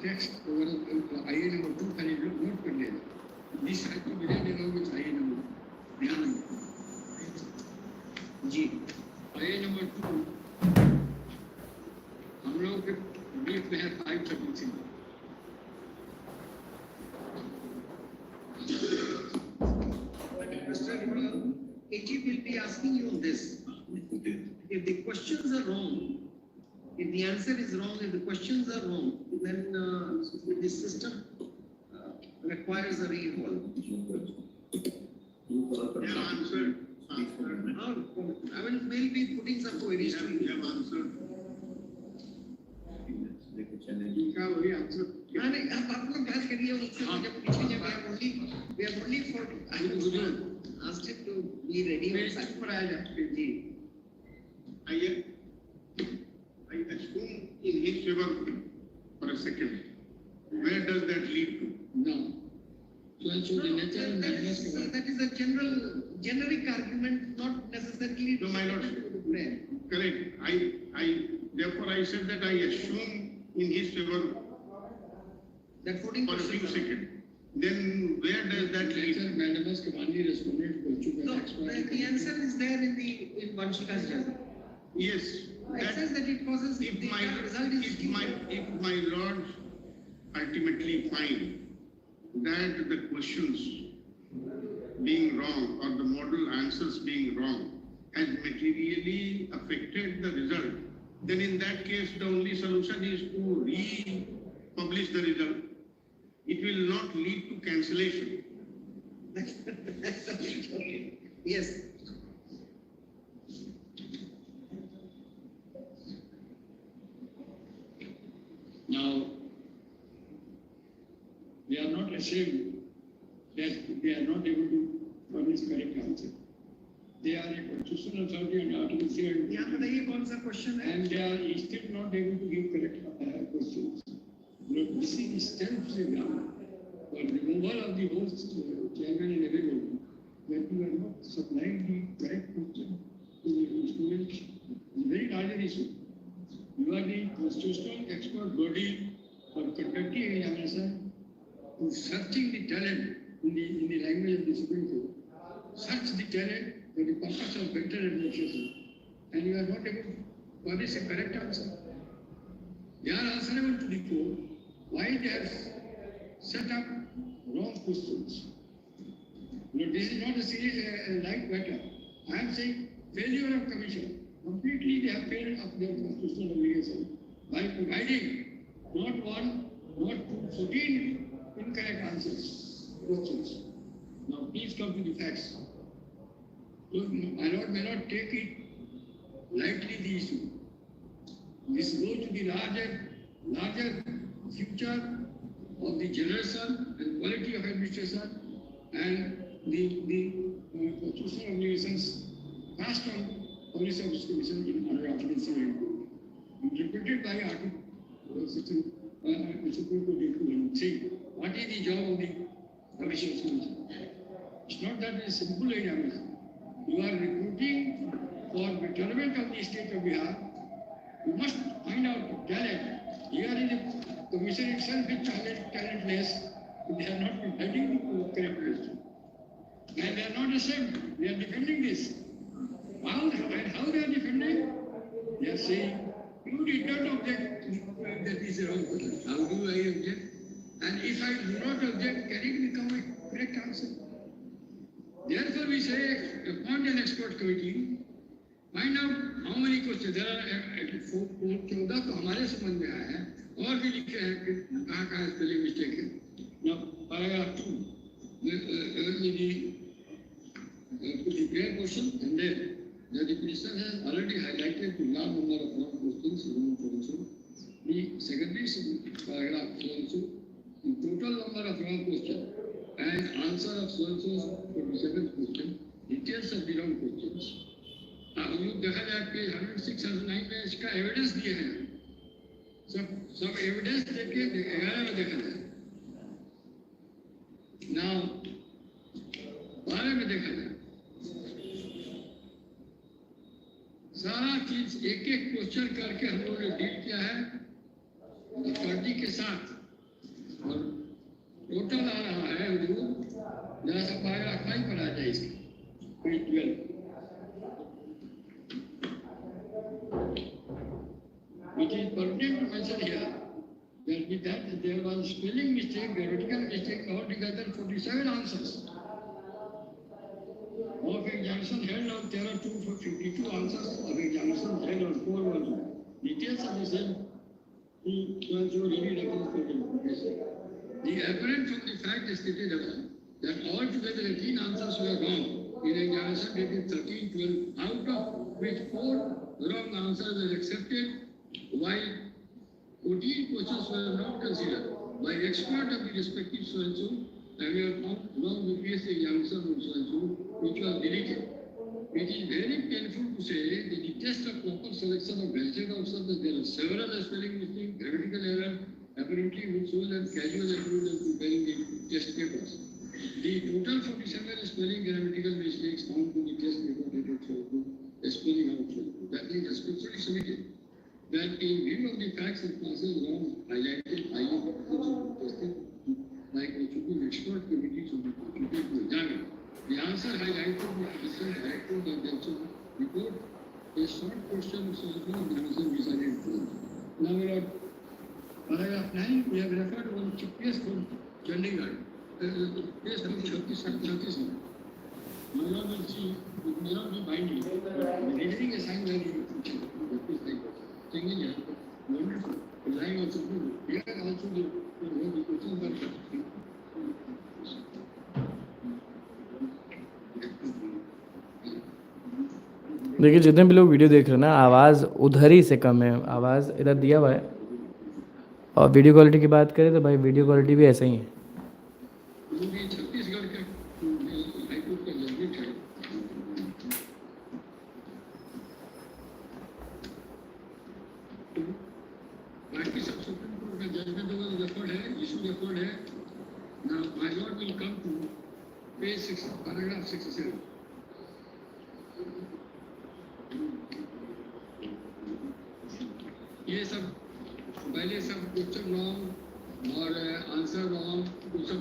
text over IA number 2 खाली note कर लेना. This has to be read along with IA number. ध्यान जी. IA number 2 हम लोग के brief में है 533. AG will be asking you this. If the questions are wrong, if the answer is wrong, if the questions are wrong, then the system requires a rehaul. Yeah, answered. I mean, we'll be putting some queries to you. Yeah, answered. इनका वही answer यानी आप लोग बात करिए उससे जब पीछे जब we have only for asked him to be ready on site पर आया जाते जी. I assume in his favor for a second. Where does that lead to? No. So the nature and that is a generic argument, not necessarily. No, my lord. Correct. Therefore I said that I assume in his favor that for a few seconds. Then where does that lead? Madam has commanded responded to No, the answer is there in Vanshika's result. Yes. It says that it causes if my lords ultimately find that the questions being wrong or the model answers being wrong has materially affected the result, then in that case the only solution is to republish the result. It will not lead to cancellation. Yes. Now, they are not ashamed that they are not able to furnish correct answer. They are a constitutional authority and Article 3. Yeah, बताइए कौन सा question है? And they are still not able to give correct questions. This is self-exam for removal of the host chairman and everybody that you are not supplying the correct question to the students. It's a very larger issue. You are the constitutional expert body for conducting examination, to searching the talent in the language of the Supreme Court. Search the talent for the purpose of better administration, and you are not able to furnish a correct answer. They are answerable to the court why they have set up wrong questions. No, this is not a serious light matter. I am saying failure of commission. Completely they have failed of their constitutional obligation by providing not one, not two, 14 incorrect answers, questions. Now please come to the facts. So, my lord may not take it lightly the issue. This goes to the larger future of the generation and quality of administration and the constitutional obligations passed on Police Service Commission in under Article 3 interpreted by Article Supreme Court in 3. What is the job of the Commission's Commission? It's not that it's a simple examination. You are recruiting for betterment of the state of Bihar. You must find out talent. Here in the Commission itself is talentless. They are not providing the correct question. And they are not ashamed. They are defending this. How they are defending? They are saying, you did not object that is a wrong question. How do I object? And if I do not object, can it become a correct answer? Therefore we say, appoint an expert committee, find out how many questions. There are 14 तो हमारे समझ में आया है और भी लिखे हैं कि कहाँ spelling mistake है. Now paragraph 2 the prayer question, and then the petition has already highlighted the large number of wrong questions also. The secondary paragraph also the total number of wrong questions and answer of so-and-so for the seventh question, details of the wrong questions. हम लोग देखा जाए कि 106 में इसका evidence दिए हैं. सब एविडेंस देके 11 में देखा जाए. Now 12 में देखा जाए. सारा चीज एक क्वेश्चन करके हम लोगों ने डील किया है अथॉरिटी के साथ और टोटल आ रहा है जो जरा सा पैराग्राफ 5 पर आ जाए इसका page 12 which is pertinent to mention here that with that there was spelling mistake, grammatical mistake, altogether 47 answers. Of examination held on there are 252 answers of examination held on 4 ones. Details of the same he was already recognized. The apparent from the fact stated above that altogether 18 answers were wrong in examination dated 13/12, out of which 4 wrong answers were accepted, while 14 questions were not considered by expert of the respective so-and-so, and were found wrong BPSC examination of so-and-so, which was deleted. It is very painful to say that the test of proper selection of gazetted officers that there are several spelling mistakes, grammatical errors, apparently which shows that casual approach in preparing the test papers. The total 47 spelling grammatical mistakes found in the test paper dated so-and-so, spelling out so-and-so. That is especially submitted. That in view of the facts and causes wrong highlighted, tested, like the Supreme Expert Committee should be constituted to examine. The answer highlighted the official director of the exam report a short question of solution of the answer decided to. Now, paragraph 9, we have referred one case called Chandigarh. Case called 36. My Lord will see, it may not be binding. Reading a sign value in the future. That is like changing it. Wonderful. Relying also good. Here also the questions are देखिए जितने भी लोग video देख रहे हैं ना, आवाज़ उधर ही से कम है, आवाज़ इधर दिया हुआ है। और वीडियो क्वालिटी की बात करें तो भाई वीडियो क्वालिटी भी ऐसा ही है। छत्तीसगढ़ के हाईकोर्ट का जजमेंट है। बाकी सब सुप्रीम कोर्ट का जजमेंट रिकॉर्ड है, इशू रिकॉर्ड है। Now my lord will come to page 6, paragraph 67. ये सब पहले सब क्वेश्चन रॉन्ग और आंसर रॉन्ग वो सब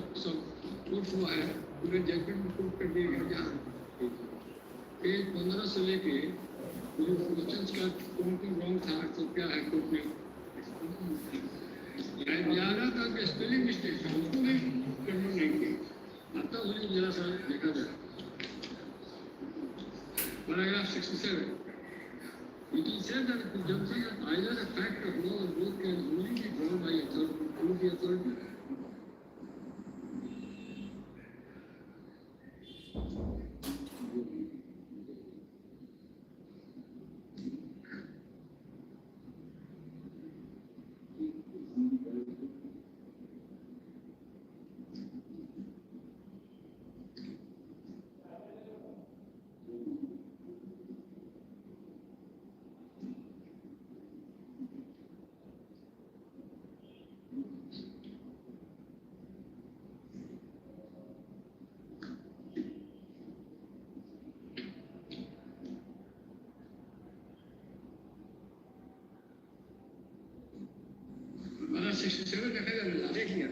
प्रूफ हुआ है, पूरे जजमेंट में प्रूफ कर दिया गया। जहाँ पेज 15 से लेके जो क्वेश्चन का कौन रॉन्ग था, तो क्या है कोर्ट में 11 तक स्पेलिंग मिस्टेक उसको भी कंट्रोल नहीं किया। आता उन्हें जरा सा देखा जाए paragraph 67. It is said that the presumption that either a fact of law or both can only be drawn by authority, through the authority. Para 67 देखा जाए देख लिया।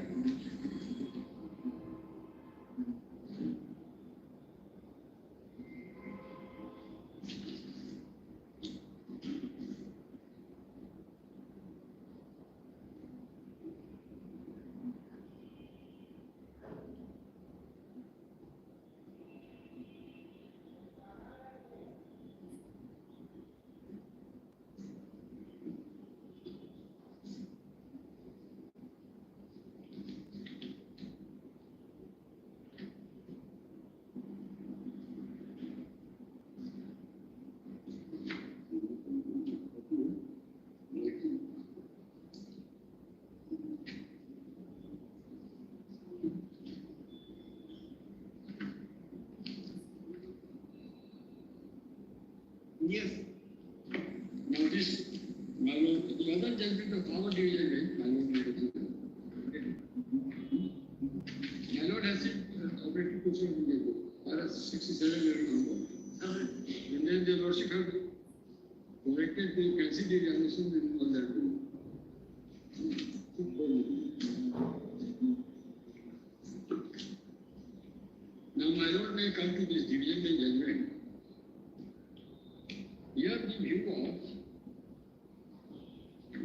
Yes. Now this, my lord, the other judgment of power division, my lord has seen operating question in the para 67 and then the lordship have corrected the considered examination and all that. I come to this division and judgment, here the view was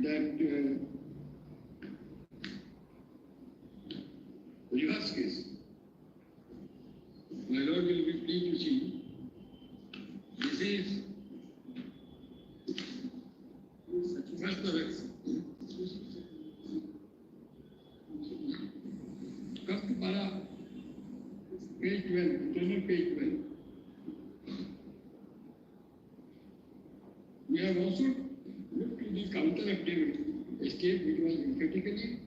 that reverse case. My Lord will be pleased to see this is first of all, come to para page 12, internal page 12. We have also looked to the counter affidavit, a state which was emphatically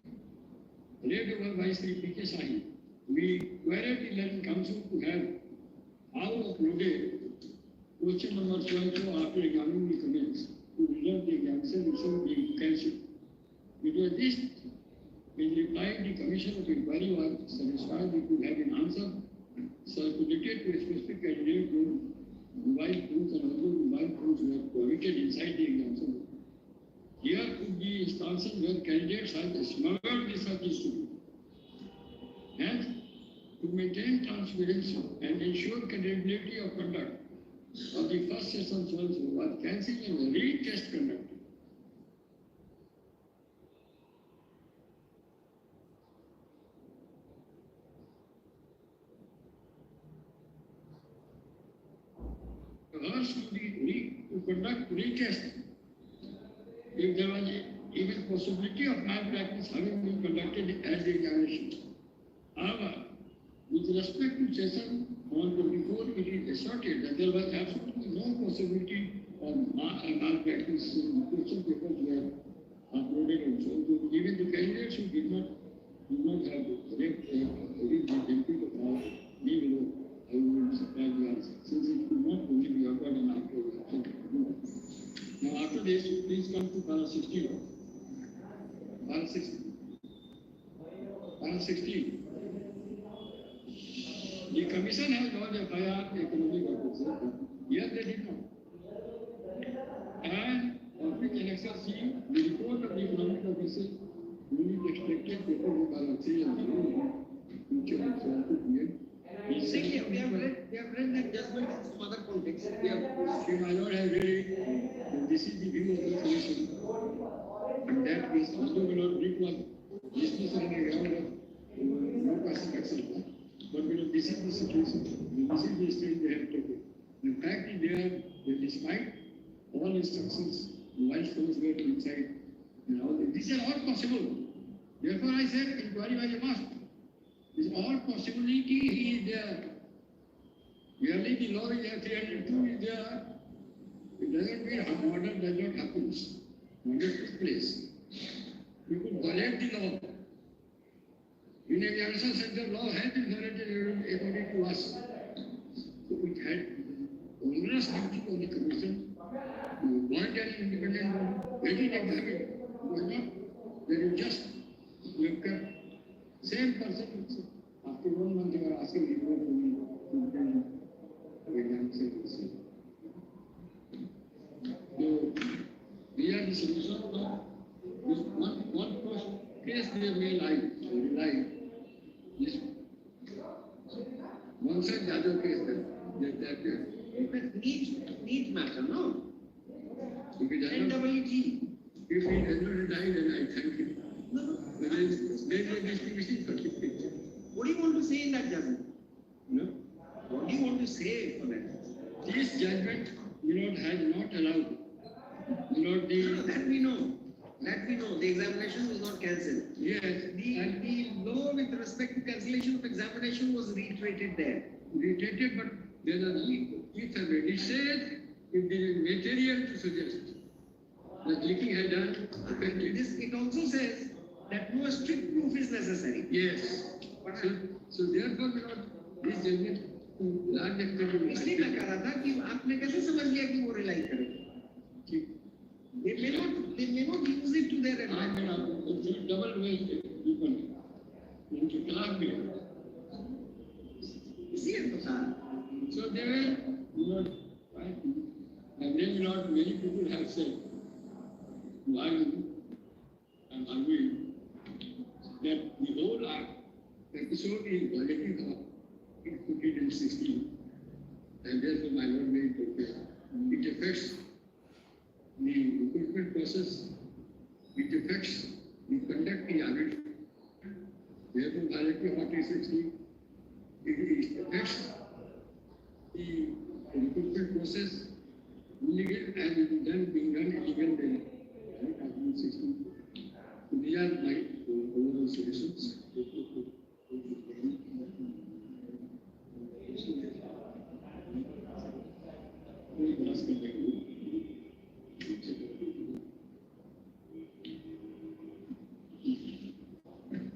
read over by Sri P.K. Sahi. We queried the Learning Council to have how uploaded question number so and so after examining the comments to reserve the examination issue being cancelled. It was this, in reply, the Commission of Inquiry was satisfied we could have an answer circulated to a specific candidate who mobile phones and other mobile phones were prohibited inside the exam center. Here could be instances where candidates have smuggled the such issue. Hence, to maintain transparency and ensure credibility of conduct of the first session also was cancelled and retest conducted. Urged to conduct retest if there was even possibility of malpractice having been conducted at the examination. However, with respect to session on 24, it is asserted that there was absolutely no possibility of malpractice. Question papers were uploaded also. So even the candidates who did not have read the benefit of our being I will supply the answer, since it could not only be occurred in after the Now after this, please come to para 16. Para 16. Para 16. The Commission has lodged a FIR economic officer. Yes, they did not. And of which Annexure C, the report of the economic officer, unit expected before the balance and future exam to be. We have read that judgment in some other context. We have. Sri my Lord has read it. This is the view of the Commission. And that is also will not brief was dismissed on the ground of no passive action. But this is the situation. This is the stage they have taken. The fact is they despite all instructions, while phones were inside and all that. This is all possible. Therefore I said inquiry was a must. This all possibility is there. Merely the law is there, 302 is there. It doesn't mean murder does not happen. Murder took place. You could violate the law. In examination center, law has been violated according to us. So it had onerous duty on the Commission to appoint an independent body, let it examine. It was not that you just you have kept same person. After 1 month, you are asking him to exam center. So we are the solution of this one first case they may rely. This one such other case that Neat matter, no? if it does not, NEET. if he does not resign, then I thank him. No. But there is a distinguishing certificate. What do you want to say in that judgment? No? What do you want to say for that? This judgment, has not allowed. That we know. The examination was not cancelled. Yes, The law with respect to cancellation of examination was reiterated there. reiterated, but there are it's already. It says if there is material to suggest that leaking had done offended. It also says that no strict proof is necessary. Yes. So therefore, this judgment large extent इसलिए मैं कह रहा था कि आपने कैसे समझ लिया कि वो रिलाई करेंगे? They may not use it to their advantage. double way people into class में. इसलिए तो था. So they were, and then many people have said, why I'm arguing that the whole episode is violating law. in 14 and 16, and therefore my Lord may prepare. It affects the recruitment process, it affects the conduct in audit. Therefore, violation 4060, it affects the recruitment process, illegal and then being done illegal then. 4060. So these are my overall solutions.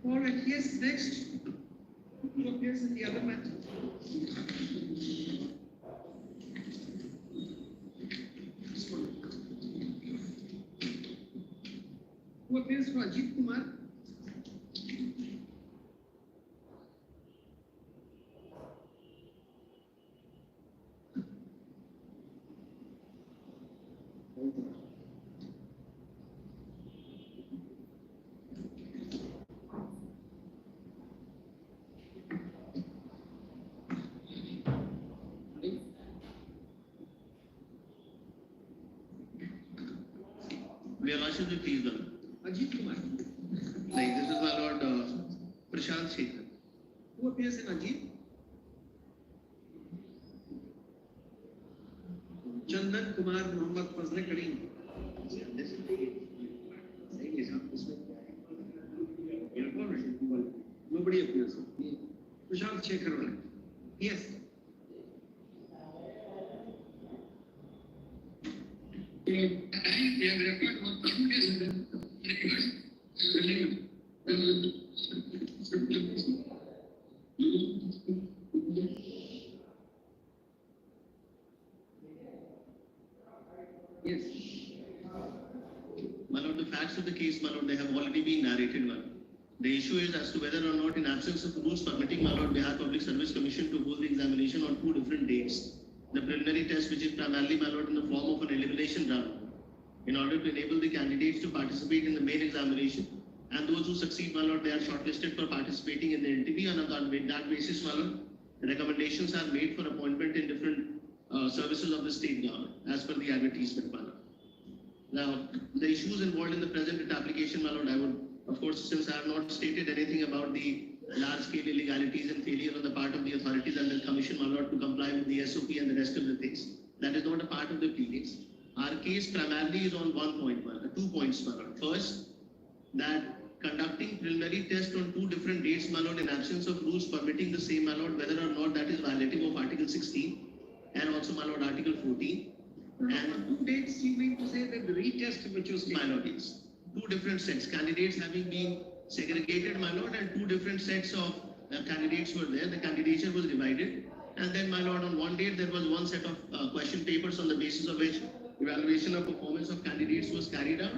All right, yes, next. Who appears in the other matter? Who appears for Ajit Kumar? We are watching the please them. Ajit Kumar. Like this is my Lord Prashant Shekhar. Who appears in Ajit? Chandan Kumar Mohammad Fazle Kareem. Nobody appears. Prashant Shekhar. Yes. We have referred one case. Yes. My Lord, the facts of the case, my Lord, they have already been narrated, my Lord. The issue is as to whether or not, in absence of rules permitting, my Lord, Bihar Public Service Commission to hold the examination on 2 different dates. The preliminary test, which is primarily, my Lord, in the form of an elimination round, in order to enable the candidates to participate in the main examination, and those who succeed, my Lord, they are shortlisted for participating in the interview, and on that basis, my Lord, recommendations are made for appointment in different services of the state government, as per the advertisement, my Lord. Now, the issues involved in the present writ application, my Lord, I would, of course, since I have not stated anything about the large-scale illegalities and failure on the part of the authorities and the commission, my Lord, to comply with the SOP and the rest of the things, that is not a part of the pleadings. Our case primarily is on 1 point, my Lord, 2 points, my Lord. First, that conducting preliminary test on 2 different dates, my Lord, in absence of rules permitting the same, my Lord, whether or not that is violative of Article 16 and also, my Lord, Article 14. And 2 dates you mean to say that the retest which was taken? My Lord, yes. 2 different sets, candidates having been segregated, my Lord, and 2 different sets of candidates were there. The candidature was divided. And then, my Lord, on 1 date, there was 1 set of question papers on the basis of which evaluation of performance of candidates was carried out.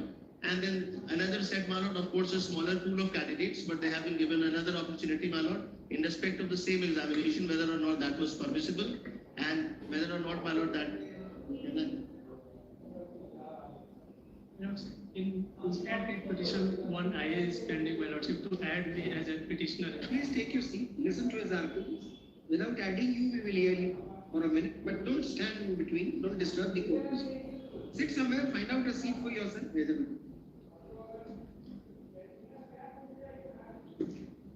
And then another set, my Lord, of course, a smaller pool of candidates, but they have been given another opportunity, my Lord, in respect of the same examination, whether or not that was permissible, and whether or not, my Lord, that... In stat petition 1IA is pending, my lordship, to add me as a petitioner. Please take your seat, listen to his arguments. Without adding you, we will hear you for a minute, but don't stand in between, don't disturb the court. Sit somewhere, find out a seat for yourself.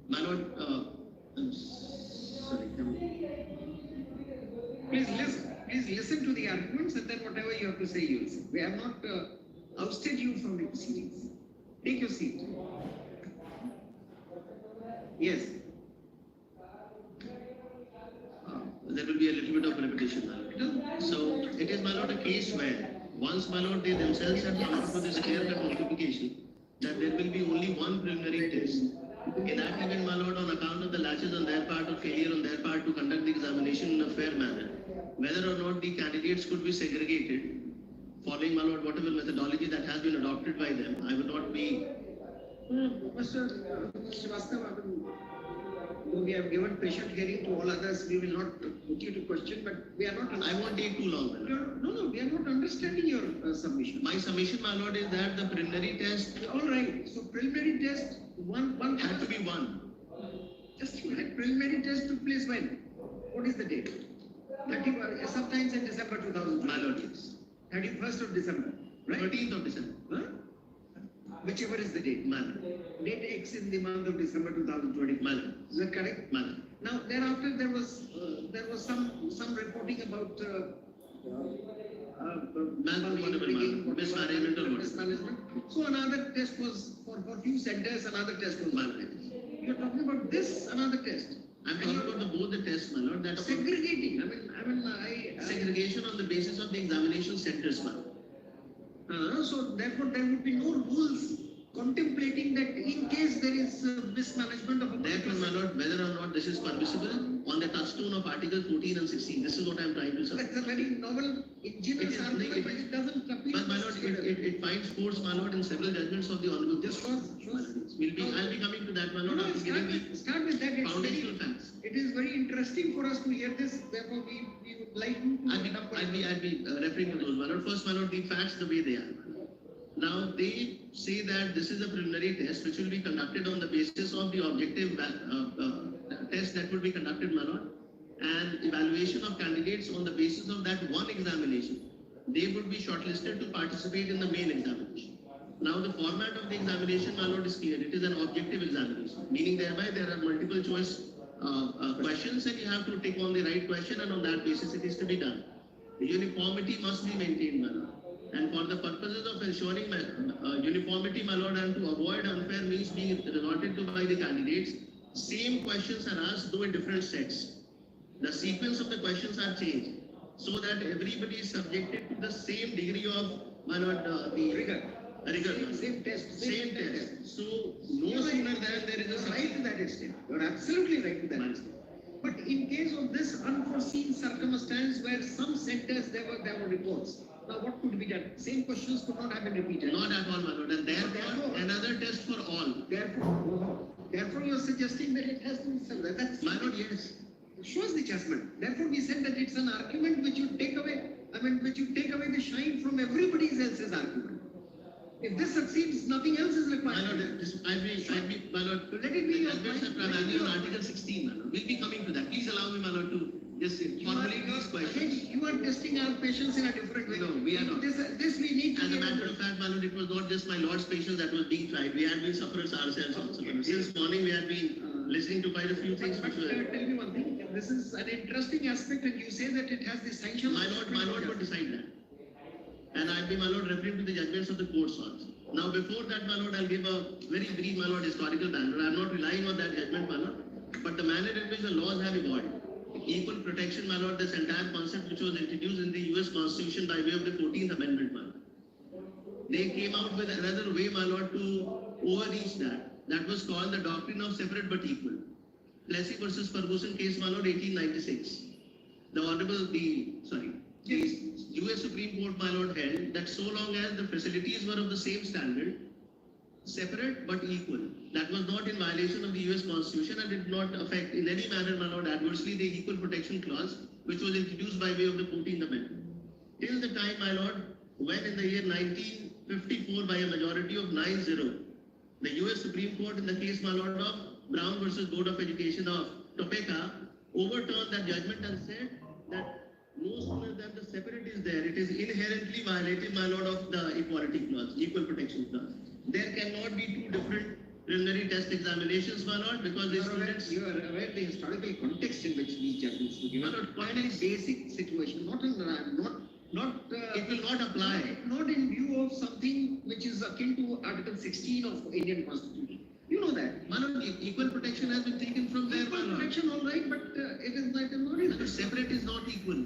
My Lord, I'm sorry, Please listen to the arguments, and then whatever you have to say, you will say. We have not ousted you from the proceedings. Take your seat. Yes. there will be a little bit of repetition, my Lord. So it is, my Lord, a case where once, my Lord, they themselves have come up with this clear-cut notification that there will be only 1 preliminary test. In that event, my Lord, on account of the latches on their part or failure on their part to conduct the examination in a fair manner, whether or not the candidates could be segregated, following, my Lord, whatever methodology that has been adopted by them, I would not be... Mr. Srivastava, we have given patient hearing to all others. We will not put you to question, but we are not... I won't take too long, my Lord. No, we are not understanding your submission. My submission, my Lord, is that the preliminary test... All right. So preliminary test, one had to be one. Just preliminary test took place when? What is the date? 30, sometimes in December 2000. My lord, yes. 31st of December, right? 13th of December. Huh? Whichever is the date. My lord. Date X in the month of December 2020. My lord. Is that correct? My lord. Now, thereafter, there was some reporting about mismanagement or whatever. mismanagement. So another test was for few centers. Another test was managed. You're talking about this another test. I'm talking about both the tests, my lord. That Segregating. segregation on the basis of the examination centers, my lord. So therefore, there would be no rules contemplating that in case there is mismanagement of a Therefore, my lord, whether or not this is permissible on the touchstone of Article 14 and 16, this is what I'm trying to say. That's a very novel ingenious argument, but it doesn't appeal. But my lord, it finds force, my lord, in several judgments of the honorable court. I'll be coming to that, my lord. After giving the Start with that. foundational facts. It is very interesting for us to hear this. Therefore, we would like you to. I'll be referring to those, my lord. First, my lord, the facts the way they are. Now, they say that this is a preliminary test which will be conducted on the basis of the objective test that will be conducted, my lord, and evaluation of candidates on the basis of that one examination. They would be shortlisted to participate in the main examination. Now, the format of the examination, my lord, is clear. It is an objective examination, meaning thereby there are multiple choice questions and you have to take on the right question, and on that basis it is to be done. The uniformity must be maintained, my lord. And for the purposes of ensuring uniformity, my lord, and to avoid unfair means being resorted to by the candidates, same questions are asked though in different sets. The sequence of the questions are changed so that everybody is subjected to the same degree of, my lord, the rigor. Same test. Same test. So no sooner than there is a right to that extent. You're absolutely right to that extent. But in case of this unforeseen circumstance where some centers there were reports. Now what could be done? Same questions could not have been repeated. Not at all, my lord. And therefore, another test for all. Therefore, you're suggesting that it has to be similar. That's my lord, yes. Shows the judgment. Therefore, we said that it's an argument which you take away. Which you take away the shine from everybody else's argument. If this succeeds, nothing else is required. My lord, my lord. Let it be your primarily on Article 16, my lord. We'll be coming to that. Please allow me, my lord, to just formulate these questions. You are testing our patience in a different way. No, we are not. This we need to. As a matter of fact, my lord, it was not just my lord's patience that was being tried. We had been sufferers ourselves also. Since morning, we had been listening to quite a few things which were. Tell me one thing. This is an interesting aspect, and you say that it has the sanction. My lord would decide that. And I'll be, my lord, referring to the judgments of the courts also. Now, before that, my lord, I'll give a very brief, my lord, historical background. I'm not relying on that judgment, my lord, but the manner in which the laws have evolved. Equal protection, my lord, this entire concept which was introduced in the US Constitution by way of the 14th Amendment, my lord. They came out with another way, my lord, to overreach that. That was called the doctrine of separate but equal. Plessy versus Ferguson case, my lord, 1896. The US Supreme Court, my lord, held that so long as the facilities were of the same standard, separate but equal, that was not in violation of the US Constitution and did not affect in any manner, my lord, adversely the Equal Protection Clause, which was introduced by way of the 14th Amendment. Till the time, my lord, when in the year 1954, by a majority of 9-0, the US Supreme Court, in the case, my lord, of Brown versus Board of Education of Topeka, overturned that judgment and said that no sooner than the separate is there, it is inherently violating, my lord, of the Equality Clause, Equal Protection Clause. There cannot be two different preliminary test examinations, my lord, because the students... You are aware of the historical context in which these judgments were given. Quite a basic situation, it will not apply. Not in view of something which is akin to Article 16 of Indian Constitution. You know that. My lord, equal protection has been taken from there, my Equal lord. protection, all right, but it is not The separate is not equal.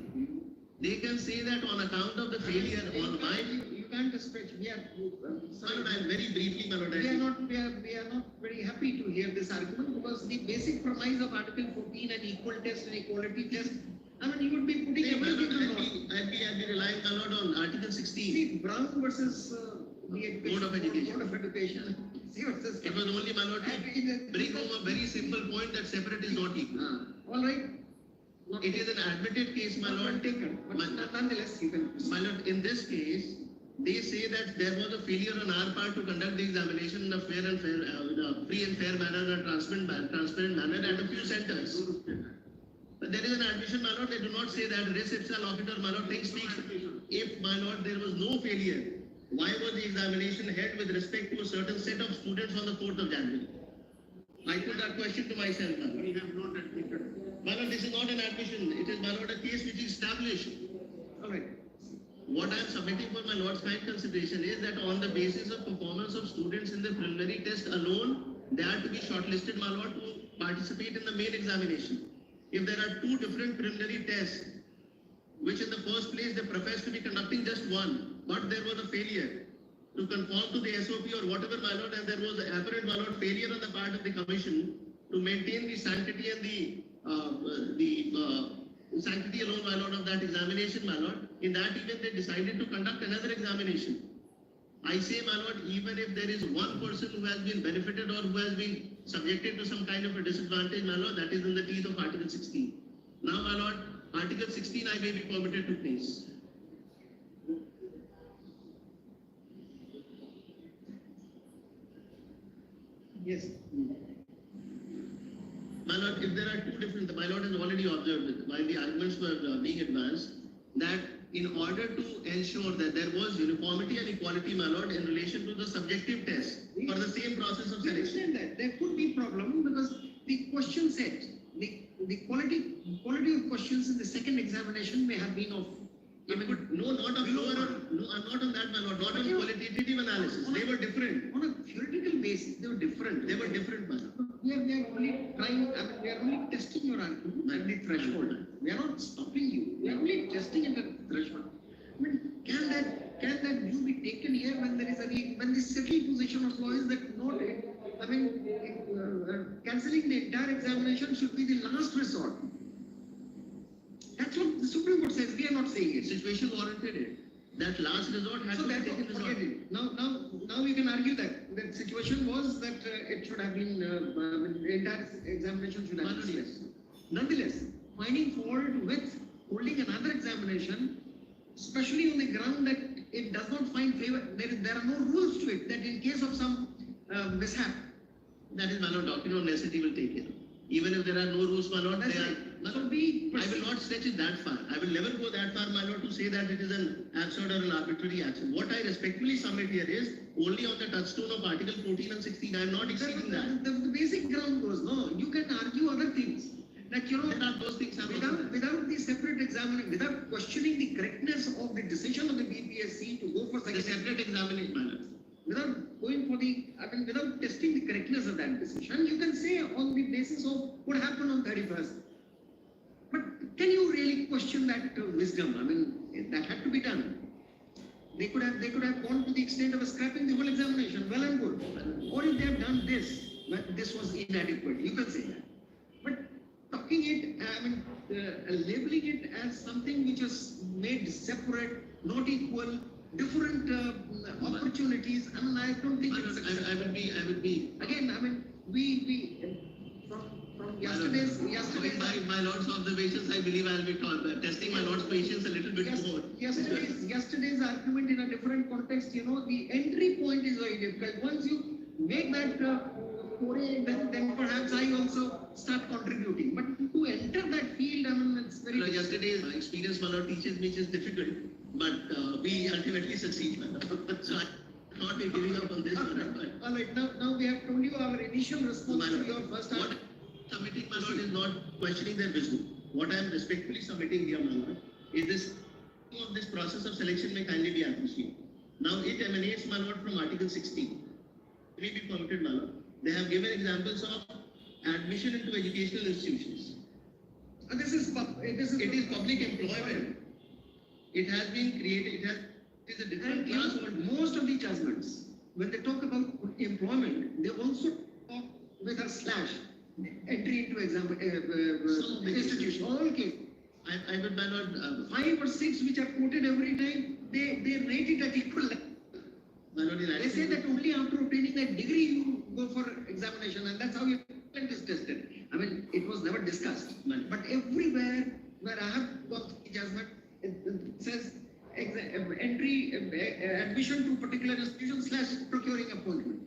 They can say that on account of the failure on my... You can't stretch. We are. My lord, I am very briefly, my lord. We are not very happy to hear this argument because the basic premise of Article 14 and equal test and equality test. You would be putting everything on note. I'd be relying, my lord, on Article 16. See, Brown versus the Board of Education. Board of Education. See what's this? It was only, my lord, to bring home a very simple point that separate is not equal. All right. It is an admitted case, my lord. Taken, but nonetheless, you can. My lord, in this case, they say that there was a failure on our part to conduct the examination in a free and fair manner and a transparent manner at a few centers. There is an admission, my lord. They do not say that res ipsa loquitur, my lord. Things speaks. If, my lord, there was no failure, why was the examination held with respect to a certain set of students on the 4th of January? I put that question to myself, my lord. We have not admitted. My lord, this is not an admission. It is, my lord, a case which is established. All right. What I am submitting for my lord's kind consideration is that on the basis of performance of students in the preliminary test alone, they are to be shortlisted, my lord, to participate in the main examination. If there are two different preliminary tests, which in the first place they profess to be conducting just one, but there was a failure to conform to the SOP or whatever, my lord, and there was an apparent, my lord, failure on the part of the commission to maintain the sanctity and the sanctity alone, my lord, of that examination, my lord. In that event, they decided to conduct another examination. I say, my lord, even if there is one person who has been benefited or who has been subjected to some kind of a disadvantage, my lord, that is in the teeth of Article 16. Now, my lord, Article 16 I may be permitted to place. Yes. My lord, if there are two different, my lord has already observed while the arguments were being advanced, that in order to ensure that there was uniformity and equality, my lord, in relation to the subjective test for the same process of We selection. understand that there could be problem because the question set, the quality of questions in the second examination may have been of. No, not of lower, no, not on that, my lord, not on qualitative analysis. They were different. On a theoretical basis, they were different. They were different, my lord. We are only trying, we are only testing your argument at the threshold. We are not stopping you. We are only testing at the threshold. I mean, can that view be taken here when there is when the settled position of law is that not, cancelling the entire examination should be the last resort. That's what the Supreme Court says. We are not saying it. Situation warranted it. That last resort had So to be that taken resort. forget it. Now we can argue that the situation was that it should have been the entire examination should have been. Yes. Nonetheless, finding fault with holding another examination, especially on the ground that it does not find favor, there are no rules to it. That in case of some mishap, That is, my lord, doctrine of necessity will take it. Even if there are no rules, my lord, that's they are. right. My So lord, we I will not stretch it that far. I will never go that far, my lord, to say that it is an absurd or an arbitrary action. What I respectfully submit here is only on the touchstone of Article 14 and 16. I am not exceeding that. The basic ground goes, no, you can argue other things. That There are those things have without the separate examination, without questioning the correctness of the decision of the BPSC to go for the second, separate examination, my lord. without going for without testing the correctness of that decision, you can say on the basis of what happened on 31st. But can you really question that wisdom? I mean, that had to be done. They could have gone to the extent of scrapping the whole examination. Well and good. Or if they have done this, but this was inadequate. You can say that. But talking it, labeling it as something which is made separate, not equal, different opportunities. I mean, I don't think it's I will be. again. I mean, we from yesterday's. My lord's observations, I believe I will be testing my lord's patience a little bit more. Yesterday's argument in a different context. The entry point is very difficult. Once you make that foray, then perhaps I also start contributing. But to enter that field, I mean, it's very. Yesterday's experience, my lord, teaches me it is difficult, but we ultimately succeed, my lord. So I not be giving up on this one. All right, now we have told you our initial response to your first What argument. submitting, my lord, is not questioning their wisdom. What I am respectfully submitting here, my lord, is this process of selection may kindly be appreciated. Now it emanates, my lord, from Article 16. It may be permitted, my lord. They have given examples of admission into educational institutions. This is It is public employment. It has been created. It is a different class. most of the judgments, when they talk about employment, they also talk with a slash entry into institution. All cases. I would, my lord, 5 or 6 which are quoted every time, they rate it at equal level. my lord, They say that only after obtaining that degree you go for examination, and that's how your talent is tested. I mean, it was never discussed. But everywhere where I have got the judgment, it says admission to particular institution / procuring appointment.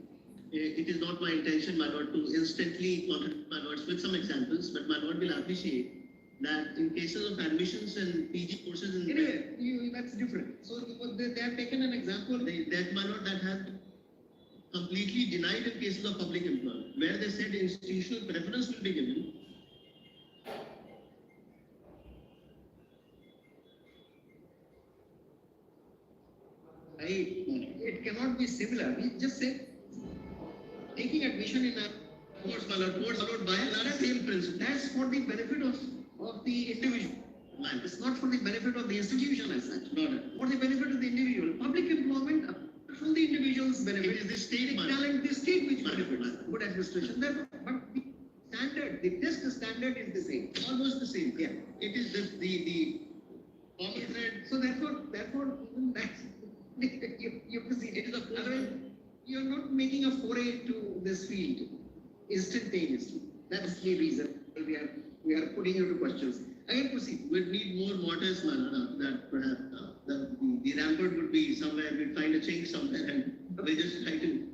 It is not my intention, my lord, to instantly contradict my lords with some examples, but my lord will appreciate that in cases of admissions and PG courses in Anyway, that's different. So they have taken an example. that my lord, that have completely denied in cases of public employment, where they said institutional preference will be given. It cannot be similar. We just said taking admission in a Course followed by the same principle. that's for the benefit of the individual. It's not for the benefit of the institution as such. Not For the benefit of the individual. Public employment from the individual's benefit. It is the state money. talent, the state which Money. benefits. Good administration. Therefore, but the standard, the test standard is the same. Almost the same. Yeah. It is the common thread. So therefore, even that you have to see. It is a course. Otherwise, you're not making a foray to this field instantaneously. That's the reason we are putting you to questions. Again, proceed. We'd need more modest manner that perhaps the rampart would be somewhere, we'd find a chink somewhere and we just try to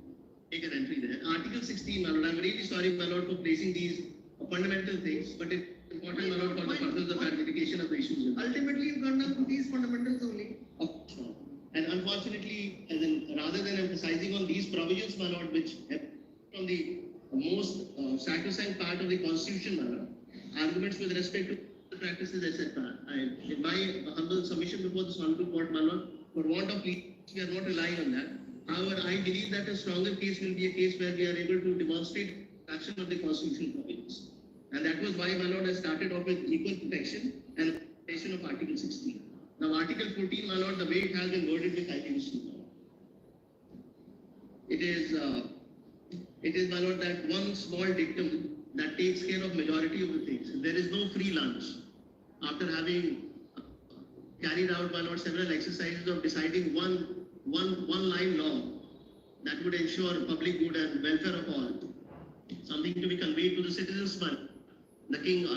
take an entry there. Article 16, my lord, I'm really sorry, my lord, for placing these fundamental things, but it's important, my lord, for the purpose of clarification of the issues. Ultimately, you've gone down to these fundamentals only. Of course not. And unfortunately, rather than emphasizing on these provisions, my lord, which have from the most sacrosanct part of the constitution, my lord, arguments with respect to the practices, etc. In my humble submission before this honorable court, my lord, for want of leave, we are not relying on that. However, I believe that a stronger case will be a case where we are able to demonstrate action of the constitutional provisions. And that was why, my lord, I started off with equal protection and protection of Article 16. Now, Article 14, my lord, the way it has been worded with IPC, it is, my lord, that one small dictum that takes care of majority of the things. There is no free lunch. After having carried out, my lord, several exercises of deciding one line law that would ensure public good and welfare of all, something to be conveyed to the citizens, but the king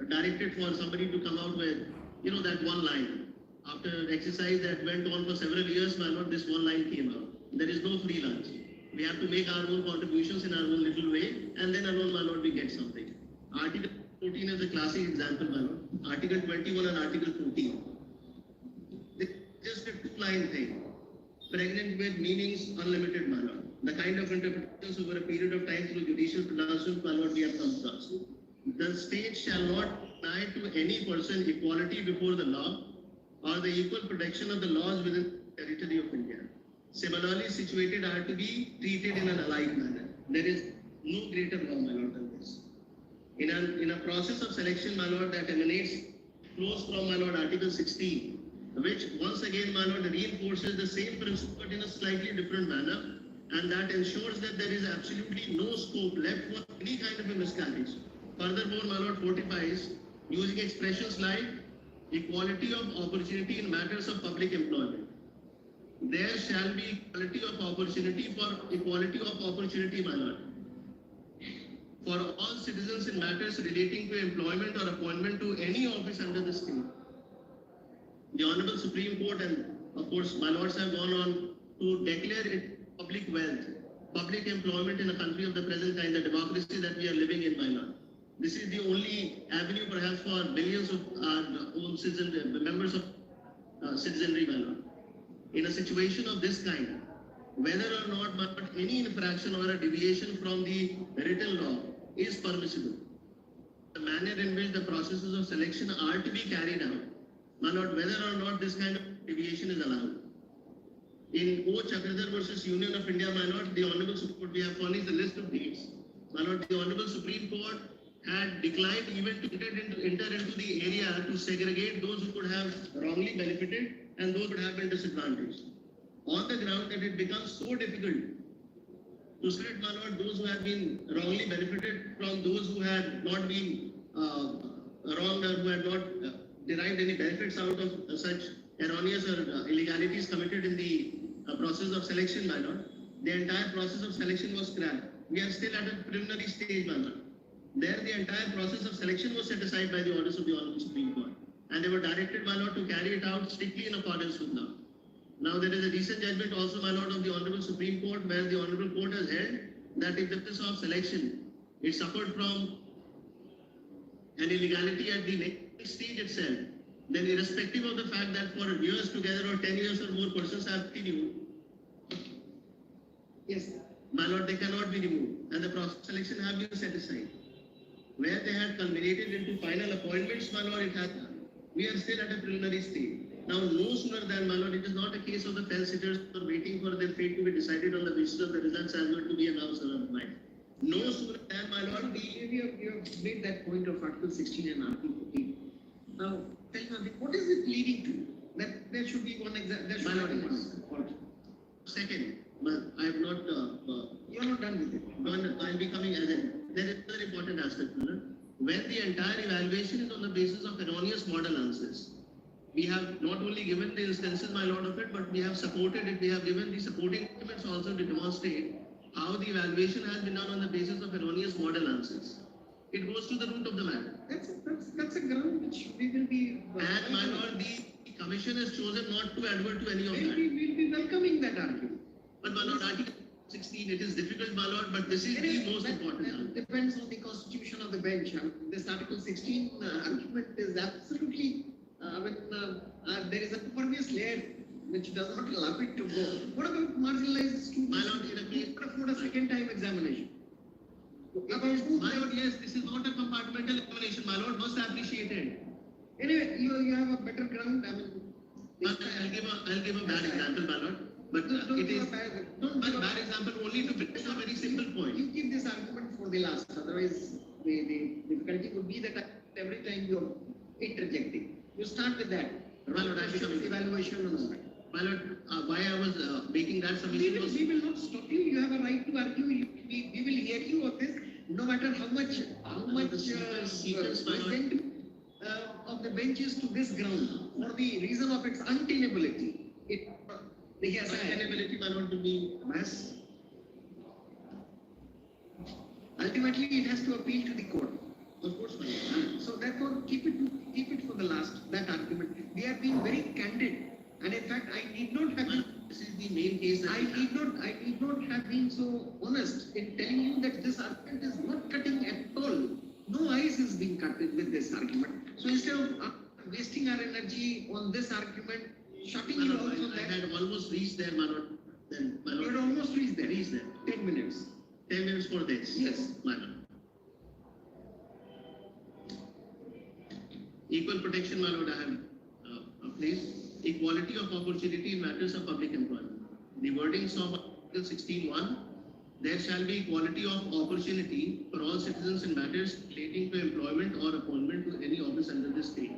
directed for somebody to come out with, that one line. After exercise that went on for several years, my lord, this one line came out. There is no free lunch. We have to make our own contributions in our own little way, and then alone, my lord, we get something. Article 14 is a classic example, my lord. Article 21 and Article 14. It's just a two-line thing, pregnant with meanings unlimited, my lord. The kind of interpretations over a period of time through judicial pronouncements, my lord, we have come across. The state shall not deny to any person equality before the law or the equal protection of the laws within the territory of India. Similarly situated are to be treated in an alike manner. There is no greater law, my lord, than this. In a process of selection, my lord, that flows from, my lord, Article 16, which once again, my lord, reinforces the same principle but in a slightly different manner, and that ensures that there is absolutely no scope left for any kind of a miscarriage. Furthermore, my lord, fortifies using expressions like equality of opportunity in matters of public employment. There shall be equality of opportunity, my lord, for all citizens in matters relating to employment or appointment to any office under the state. The Honorable Supreme Court and, of course, my lords have gone on to declare it public wealth, public employment in a country of the present kind, the democracy that we are living in, my lord. This is the only avenue perhaps for billions of our own members of citizenry, my lord. In a situation of this kind, whether or not any infraction or a deviation from the written law is permissible, the manner in which the processes of selection are to be carried out, my lord, whether or not this kind of deviation is allowed. In O. Chakradhar versus Union of India, my lord, the Honorable Supreme Court, we have furnished a list of dates. My lord, the Honorable Supreme Court had declined even to enter into the area to segregate those who could have wrongly benefited and those who would have been disadvantaged. On the ground that it becomes so difficult to split, my lord, those who have been wrongly benefited from those who had not been wronged or who had not derived any benefits out of such erroneous or illegalities committed in the process of selection, my lord. The entire process of selection was scrapped. We are still at a preliminary stage, my lord. There, the entire process of selection was set aside by the orders of the Honorable Supreme Court. And they were directed, my lord, to carry it out strictly in accordance with law. Now, there is a recent judgment also, my lord, of the Honorable Supreme Court, where the Honorable Court has held that if the process of selection is suffered from an illegality at the next stage itself, then irrespective of the fact that for years together or 10 years or more persons have been removed, Yes. my lord, they cannot be removed and the process selection have been set aside. Where they had culminated into final appointments, my lord, we are still at a preliminary stage. Now, no sooner than, my lord, it is not a case of the fell-sitters who are waiting for their fate to be decided on the basis of the results as well to be announced or otherwise. No sooner than, my lord, You have made that point of Article 16 and Article 14. Now, tell me, what is it leading to? That there should be one exam. My lord, second, but I have not. You are not done with it. I'll be coming as a. There is another important aspect, Lord. When the entire evaluation is on the basis of erroneous model answers, we have not only given the instances, my lord, of it, but we have supported it. We have given the supporting documents also to demonstrate how the evaluation has been done on the basis of erroneous model answers. It goes to the root of the matter. That's a ground which we will be. And my lord, the commission has chosen not to advert to any of that. We will be welcoming that argument. But my lord, Article 16, it is difficult, my lord, but this is the most important argument. Depends on the constitution of the bench. This Article 16 argument is absolutely, there is a pervious layer which does not allow it to go. What about marginalized students? My lord, in a case for a second time examination. My lord, yes, this is not a compartmental examination. My lord must appreciate it. Anyway, you have a better ground. I'll give a bad example, my lord. But it is bad example only to bring a very simple point. You keep this argument for the last. Otherwise, the difficulty would be that every time you are interjecting, you start with that. My lord, evaluation and all that. My lord, why I was making that submission was. We will not stop you. You have a right to argue. We will hear you on this, no matter how much of the benches to this ground for the reason of its untenability. Untenability, my lord, to be mass. Ultimately, it has to appeal to the court. Of course, my lord. So therefore, keep it for the last. That argument. We are being very candid, and in fact, I need not have. This is the main case. That I need not have been so honest in telling you that this argument is not cutting at all. No ice is being cut with this argument. So instead of wasting our energy on this argument, shutting you out from that. I had almost reached there, my lord. Then, my lord. You had almost reached there. 10 minutes. 10 minutes for this. Yes. My lord. Equal protection, my lord, I have placed. Equality of opportunity in matters of public employment. The wordings of Article 16(1), there shall be equality of opportunity for all citizens in matters relating to employment or appointment to any office under the state.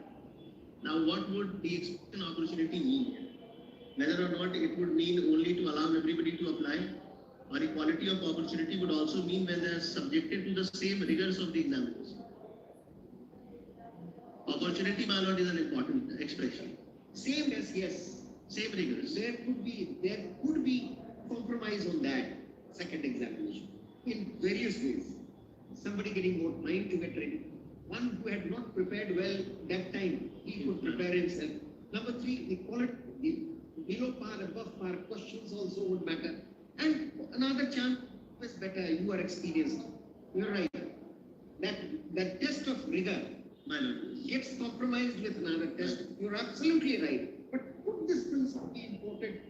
Now, what would the expression opportunity mean? Whether or not it would mean only to allow everybody to apply, or equality of opportunity would also mean when they are subjected to the same rigors of the examination. Opportunity, my lord, is an important expression. Same as yes. Same rigors. There could be compromise on that second examination in various ways. Somebody getting more time to get ready. One who had not prepared well that time, he could prepare himself. Number 3, the quality, the below par, above par questions also would matter. And another chance is better. You are experienced. You're right. That test of rigor gets compromised with another test. You're absolutely right. But would this principle be important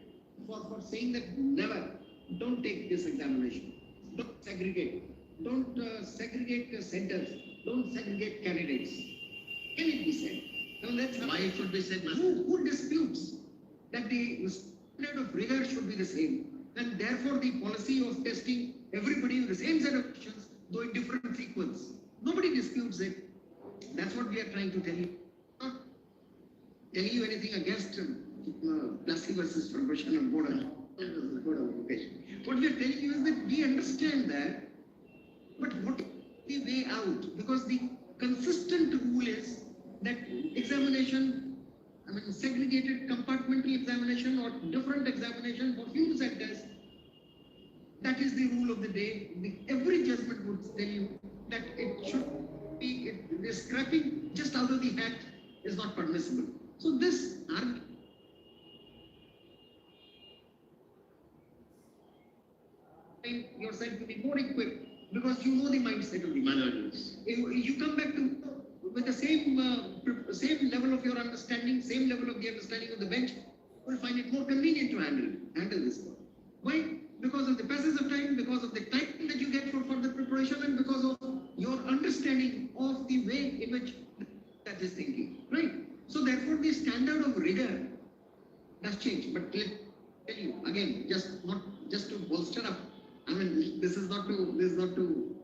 for saying that never, don't take this examination. Don't segregate. Don't segregate the centers. Don't segregate candidates. Can it be said? Now that's why it should be said. Who disputes that the standard of rigor should be the same? And therefore the policy of testing everybody in the same set of questions, though in different sequence. Nobody disputes it. That's what we are trying to tell you. Not telling you anything against Plessy versus Profession and Board of Education. What we are telling you is that we understand that, but what is the way out? Because the consistent rule is that examination, segregated compartmental examination or different examination for few centers, that is the rule of the day. Every judgment would tell you that it should be, the scrapping just out of the hat is not permissible. So this argument yourself to be more equipped because you know the mindset of the minorities. You come back to with the same level of your understanding, same level of the understanding of the bench, will find it more convenient to handle this one. Why? Because of the passage of time, because of the time that you get for further preparation, and because of your understanding of the way in which that is thinking, right? So therefore, the standard of rigor has changed. But let me tell you again, just to bolster up. I mean, this is not to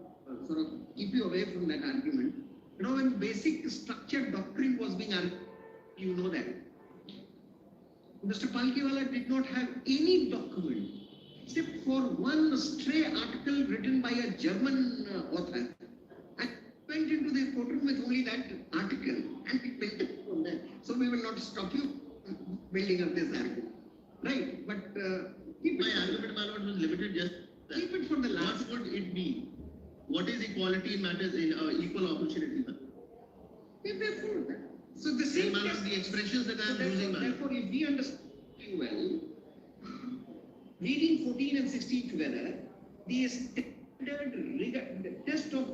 sort of keep you away from that argument. You know, when basic structured doctrine was being argued, you know that Mr. Palkiwala did not have any document except for one stray article written by a German author, and went into the courtroom with only that article, and we built it from there. So we will not stop you building up this argument, right? But keep My argument, my lord, was limited just that. Keep it for the last. What would it be? What is equality in matters in equal opportunity? Therefore, so the same my lord, the expressions that I am using, my lord. therefore, if we understand you well, reading 14 and 16 together, the standard rigor, the test of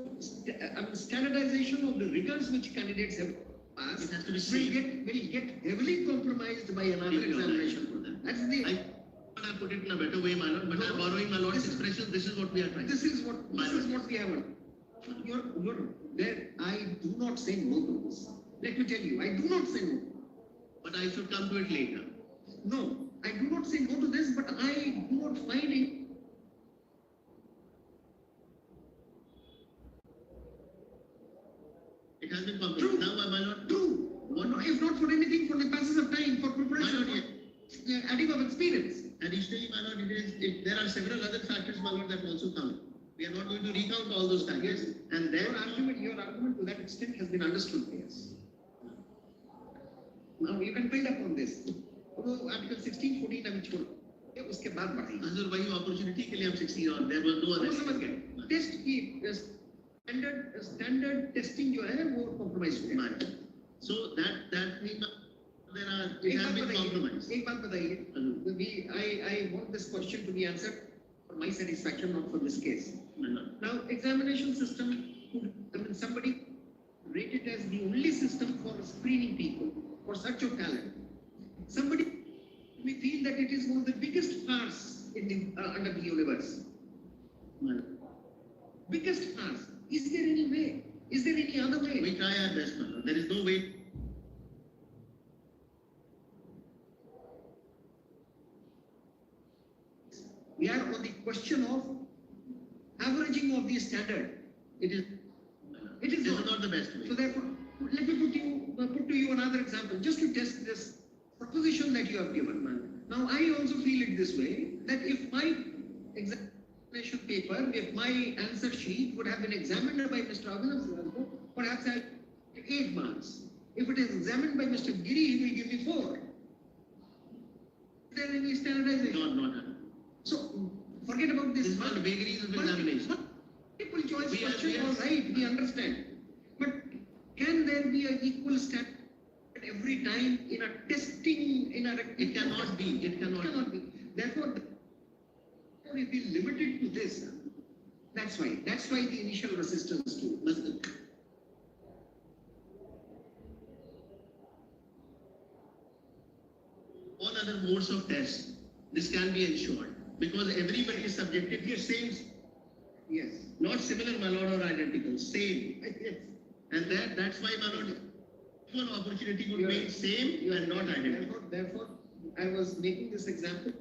standardization of the rigors which candidates have passed It has to be will get heavily compromised by another examination for them. That's the. I put it in a better way, my lord, but I'm borrowing my lord's expressions. This is what we are trying. This is what we have. You're there. I do not say no to this. Let me tell you, I do not say no. But I should come to it later. No, I do not say no to this, but I do not find it. It has been compromised. True. Now, my lord. True. No, if not for anything, for the passage of time, for preparation, for adding of experience. Additionally, my lord, there are several other factors, my lord, that also count. We are not going to recount all those factors. And then Your argument to that extent has been understood, yes. Now you can build upon this. Article 16, 14 अभी छोड़ उसके बाद बढ़ाइए. Hazur, वही opportunity के लिए हम 16 और there was no other. समझ गए. Test की standard testing जो है वो compromise हो गया. So that means there are it has been compromised. एक बात बताइए. I want this question to be answered for my satisfaction, not for this case. Now, examination system, I mean, somebody rate it as the only system for screening people for such a talent. Somebody may feel that it is one of the biggest farce in the under the universe. Biggest farce. Is there any way? Is there any other way? We try our best, man. There is no way. We are on the question of averaging of the standard. It is not the best way. So therefore, let me put to you another example, just to test this proposition that you have given, man. Now, I also feel it this way, that if my examination paper, if my answer sheet would have been examined by Mr. Abhinav, perhaps I get 8 marks. If it is examined by Mr. Giri, he will give me 4. Is there any standardization? Not. So, forget about this. This is not vagaries of examination. Multiple choice question, all right, we understand. But can there be an equal standard every time in a testing, It cannot be. It cannot be. Therefore, if we limit it to this, that's why the initial resistance to it. All other modes of test, this can be ensured because everybody is subjected to same. Yes. Not similar, my lord, or identical, same. Yes. And that's why, my lord, one opportunity would be same and not identical. Therefore, I was making this example,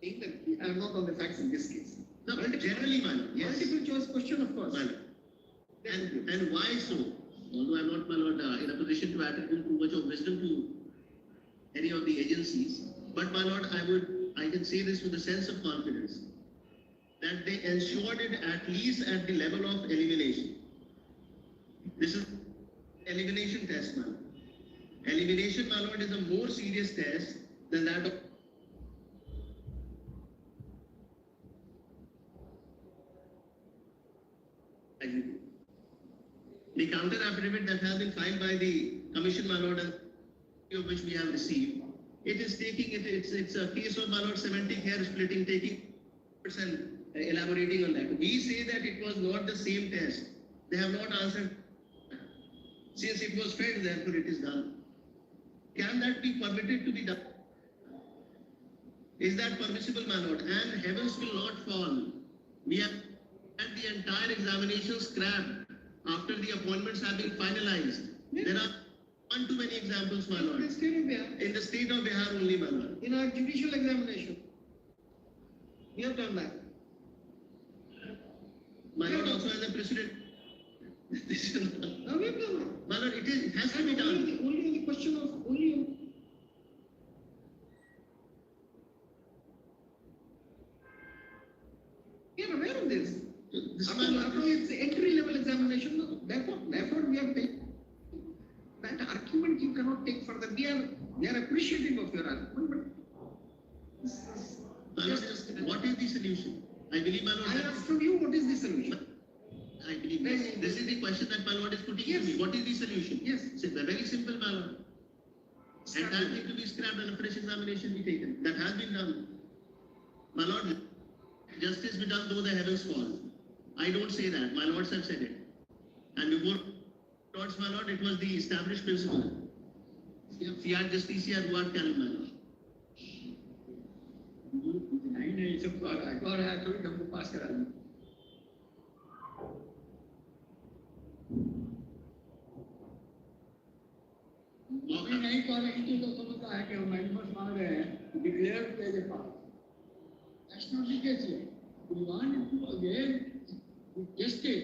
saying that I am not on the facts in this case. No, but generally, my lord, yes. Multiple choice question, of course. My lord. And why so? Although I am not, my lord, in a position to attribute too much of wisdom to any of the agencies, but my lord, I can say this with a sense of confidence that they ensured it at least at the level of elimination. This is elimination test, my lord. Elimination, my lord, is a more serious test than that of the counter affidavit that has been filed by the commission, my lord, of which we have received. It is taking it's a case of, my lord, semantic hair splitting, taking and elaborating on that. We say that it was not the same test. They have not answered. Since it was fed, therefore it is done. Can that be permitted to be done? Is that permissible, my lord? And heavens will not fall. We have had the entire examination scrapped after the appointments have been finalized. There are one too many examples, my lord. In the state of Bihar, In the state of Bihar only, my lord. in our judicial examination, we have done that. My lord also has a precedent. This is not. Now we have done that. My lord, it has to And be done. only on the question of only. We are aware of this. This After it's entry level examination, no, therefore we have taken that argument you cannot take further. We are appreciative of your argument, but my lord, what is the solution? I believe, my lord, I ask from you, what is the solution? I believe this is the question that my lord is putting to me. What is the solution? Yes. It's very simple, my lord. Entire thing to be scrapped and a fresh examination be taken. That has been done. My lord, justice be done though the heavens fall. I don't say that. My lords have said it. And before lords, my lord, it was the established principle. Fiat justitia ruat canem, my lord. नहीं सब और है तो हमको पास करा दें अभी नहीं कर रही तो समझता है कि हम एनिमल्स मांग रहे हैं declare as a pass that's not the case we want to again justice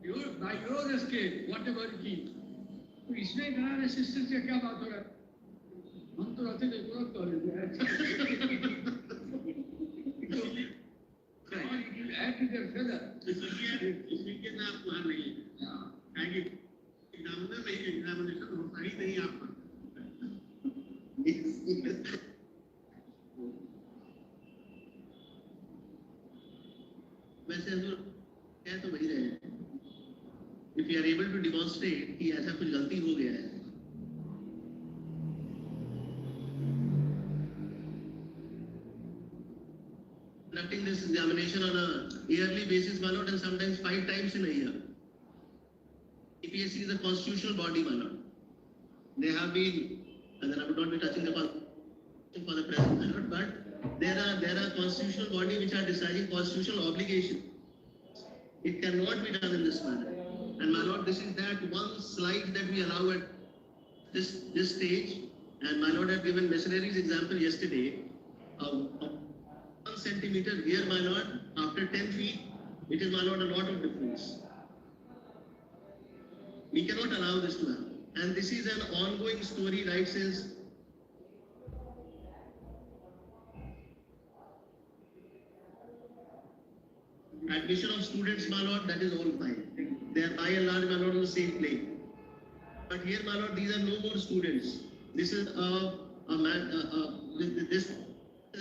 your by your state whatever it is तो इसमें इतना रेसिस्टेंस का क्या बात हो रहा है हम तो रहते थे तुरंत कर लेते add to their feather. इसलिए ना आप वहाँ नहीं है एग्जामिनर नहीं एग्जामिनेशन होता ही नहीं आपका वैसे हम कह तो वही रहे हैं if you are able to demonstrate कि ऐसा कुछ गलती हो गया है conducting this examination on a yearly basis, my lord, and sometimes 5 times in a year. BPSC is a constitutional body, my lord. They have been, and then I would not be touching the constitution for the present, my lord, but there are constitutional body which are deciding constitutional obligation. It cannot be done in this manner. And my lord, this is that one slide that we allow at this stage. And my lord had given missionaries example yesterday of 1 centimeter here, my lord, after 10 feet, it is, my lord, a lot of difference. We cannot allow this to happen. And this is an ongoing story right since admission of students, my lord, that is all fine. They are by and large, my lord, on the same plane. But here, my lord, these are no more students. This is this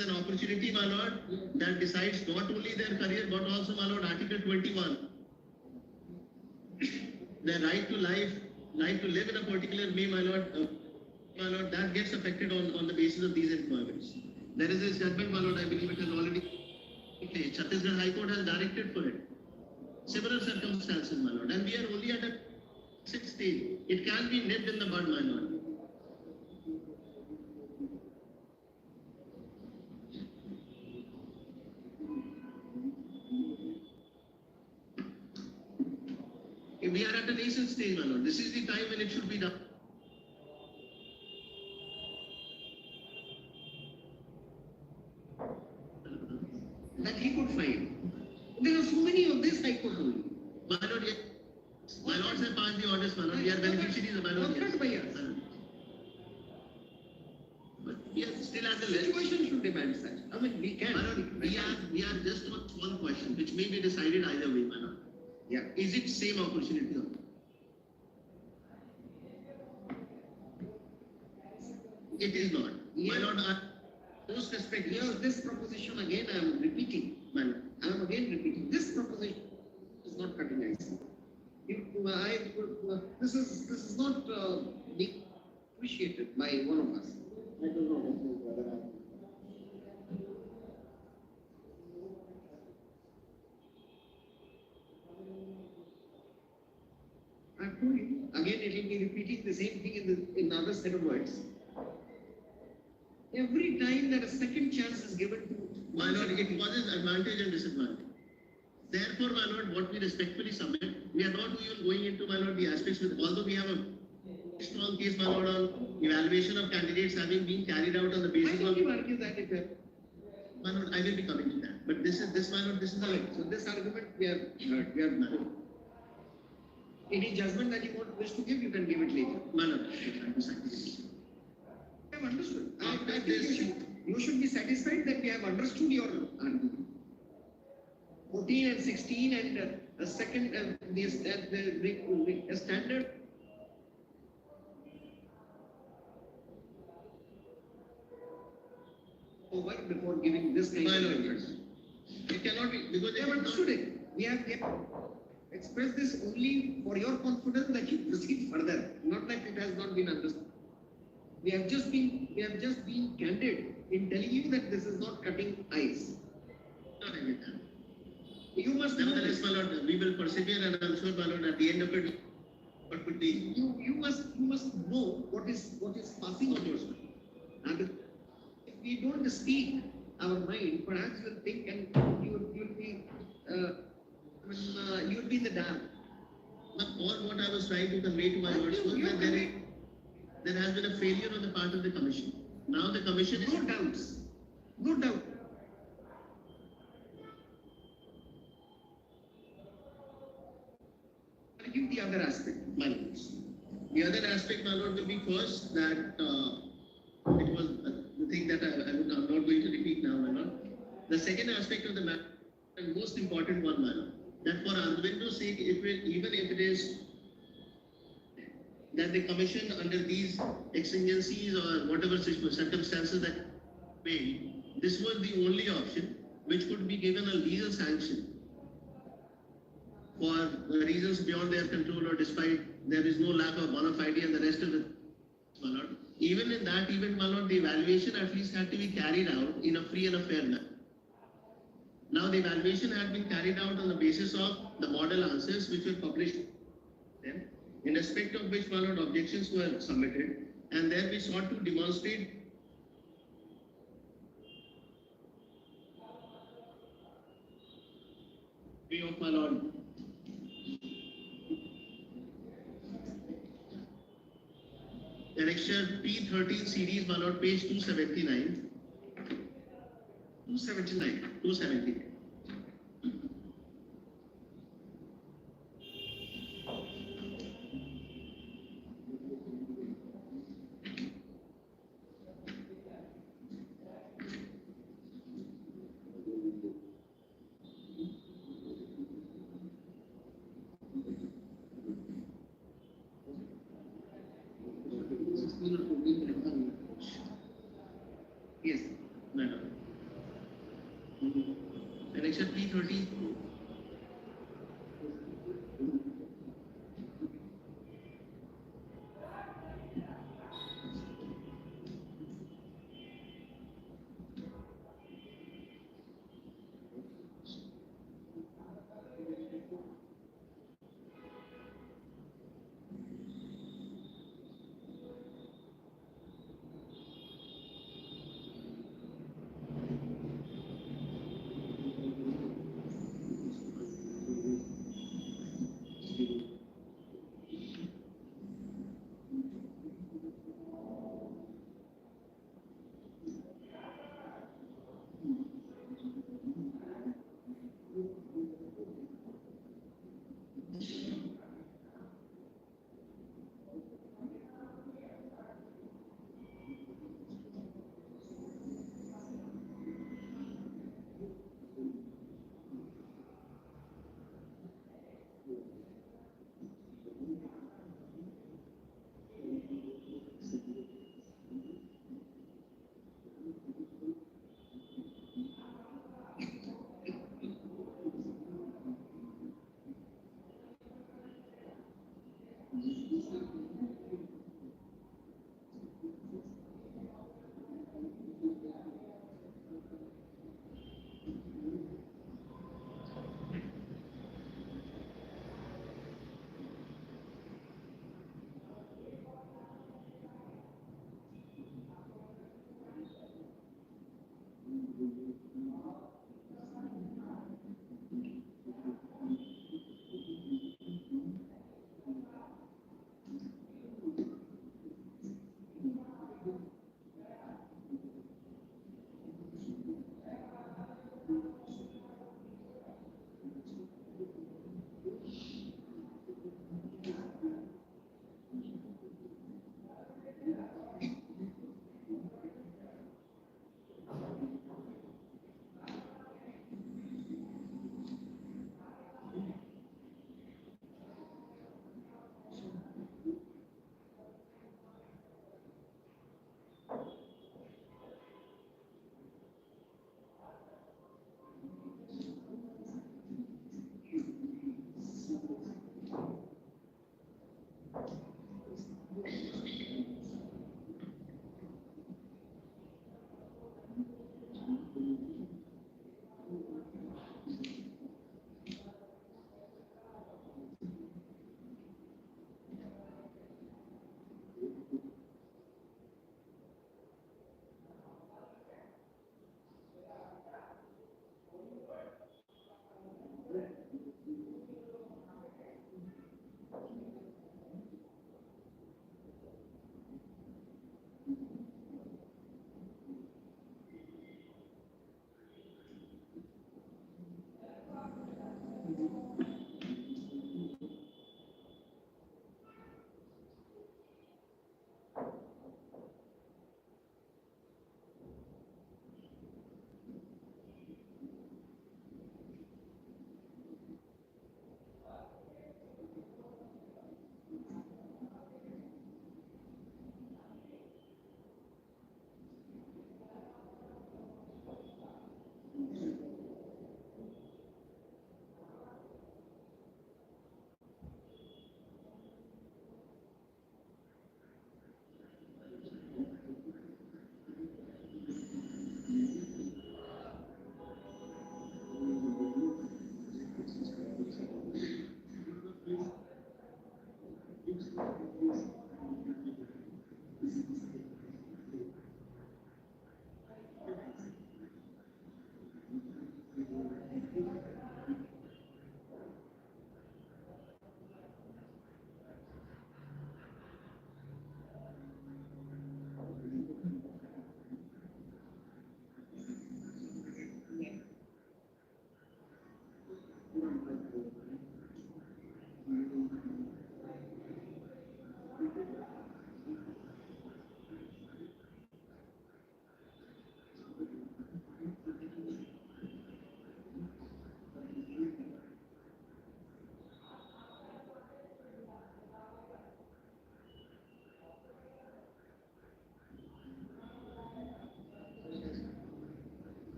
is an opportunity, my lord, that decides not only their career but also, my lord, Article 21. Their right to life, right to live in a particular way, my lord, that gets affected on the basis of these employments. There is this judgment, my lord, I believe it has already been placed. Chhattisgarh High Court has directed for it. Similar circumstances, my lord, and we are only at a 6th stage. It can be nipped in the bud, my lord. We are at a nascent stage, my lord. This is the time when it should be done. That he could find. There are so many of this I could do. My lord, yes. My lords have passed the orders, my lord. We are beneficiaries of my lord. Yes. Not by us. But we are still at the Situation should demand such. I mean, we can. My lord, we are just on one question, which may be decided either way, my lord. Yeah. Is it same opportunity? It is not. Yeah. My lord, most respect. Here, this proposition again I am repeating. My lord. I am again repeating. This proposition is not cutting ice. This is not being appreciated by one of us. I don't know. told you, again it will be repeating the same thing in another set of words. Every time that a second chance is given to My lord, it causes advantage and disadvantage. Therefore, my lord, what we respectfully submit, we are not even going into, my lord, the aspects with, although we have a strong case, my lord, on evaluation of candidates having been carried out on the why basis don't of, you argue that it my lord, I will be coming to that. But this, my lord, this is how so this argument we have heard, we have heard. Any judgment that you wish to give, you can give it later. my lord, I have understood. After I think this- you should be satisfied that we have understood your argument. 14 and 16 and the second, the standard. Over before giving this kind my of lord, evidence. yes. It cannot be, because They it have is not- understood it. We have expressed this only for your confidence that you proceed further, not that it has not been understood. We have just been candid in telling you that this is not cutting ice. not I get that. You must know Nevertheless, this. my lord, we will persevere, and I'm sure, my lord, at the end of it, what would be, You must know what is passing on your mind. And if we don't speak our mind, perhaps you'll think and you'll be you'll be in the dark. all what I was trying to convey to my lords was that there has been a failure on the part of the commission. Now the commission is No doubts. No doubt. I'll give the other aspect. my lords. The other aspect, my lord, will be first that it was the thing that I'm not going to repeat now, my lord. The second aspect of the matter, and most important one, my lord, that for argumento's sake, even if it is that the commission under these exigencies or whatever circumstances that failed, this was the only option which could be given a legal sanction for reasons beyond their control or despite there is no lack of bona fide and the rest of it, my lord. Even in that event, my lord, the evaluation at least had to be carried out in a free and a fair manner. Now the evaluation had been carried out on the basis of the model answers which were published then, in respect of which, my lord, objections were submitted, and there we sought to demonstrate of my lord. Annexure P13 series, my lord, page 279. 279. 279. Yes. Madam. Annexure P13.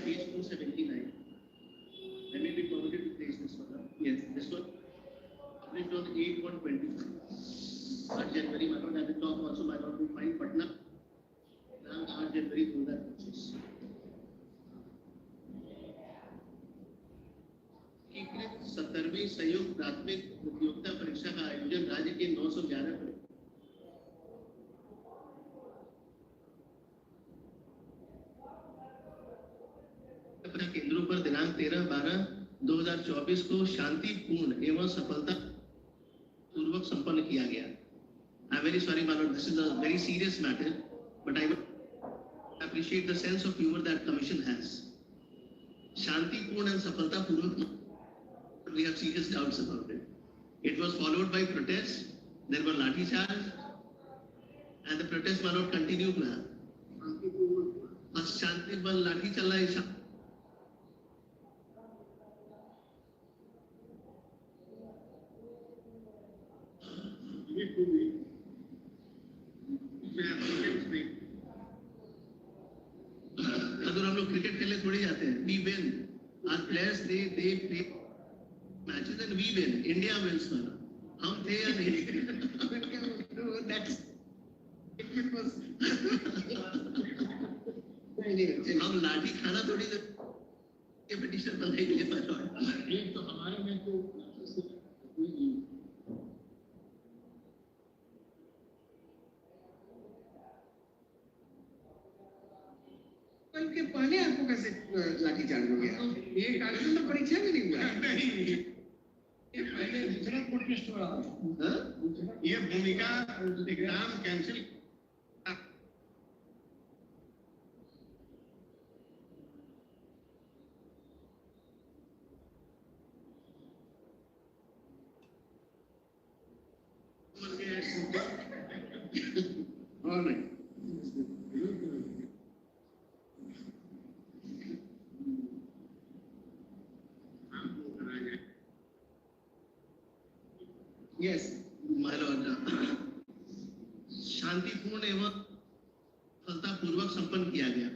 Page 279. I may be permitted to place this one. Yes, this one published on 8/1/25. January, my lord, at the top also, my lord, we find Patna. Now, 8 January through that process. 17वीं संयुक्त प्राथमिक प्रतियोगिता परीक्षा का आयोजन राज्य के 911 केंद्रों पर दिनांक 13/12/2024 को शांतिपूर्ण एवं सफलता पूर्वक संपन्न किया गया। I am very sorry my Lord, this is a very serious matter, but I appreciate the sense of humor that commission has. शांतिपूर्ण and सफलता पूर्वक, we have serious doubts about it. It was followed by protests. There were lathi charge, and the protest my lord continued now. शांतिपूर्ण लाठी चल रहा है। अगर हम लोग क्रिकेट खेलने थोड़ी जाते हैं, we win. Our players they play matches and we win. India wins man. हम थे या नहीं? That's it was. हम लाठी खाना थोड़ी के पिटीशन बनाने के लिए पर एक तो हमारे में तो कल के पहले आपको कैसे लाठी चार्ज हो गया? ये कागज तो परीक्षा में नहीं हुआ। नहीं, ये पहले दूसरा प्रोटेस्ट हो रहा था। ये भूमिका exam cancel All right. Yes, my lord. शांतिपूर्ण एवं सफलतापूर्वक संपन्न किया गया।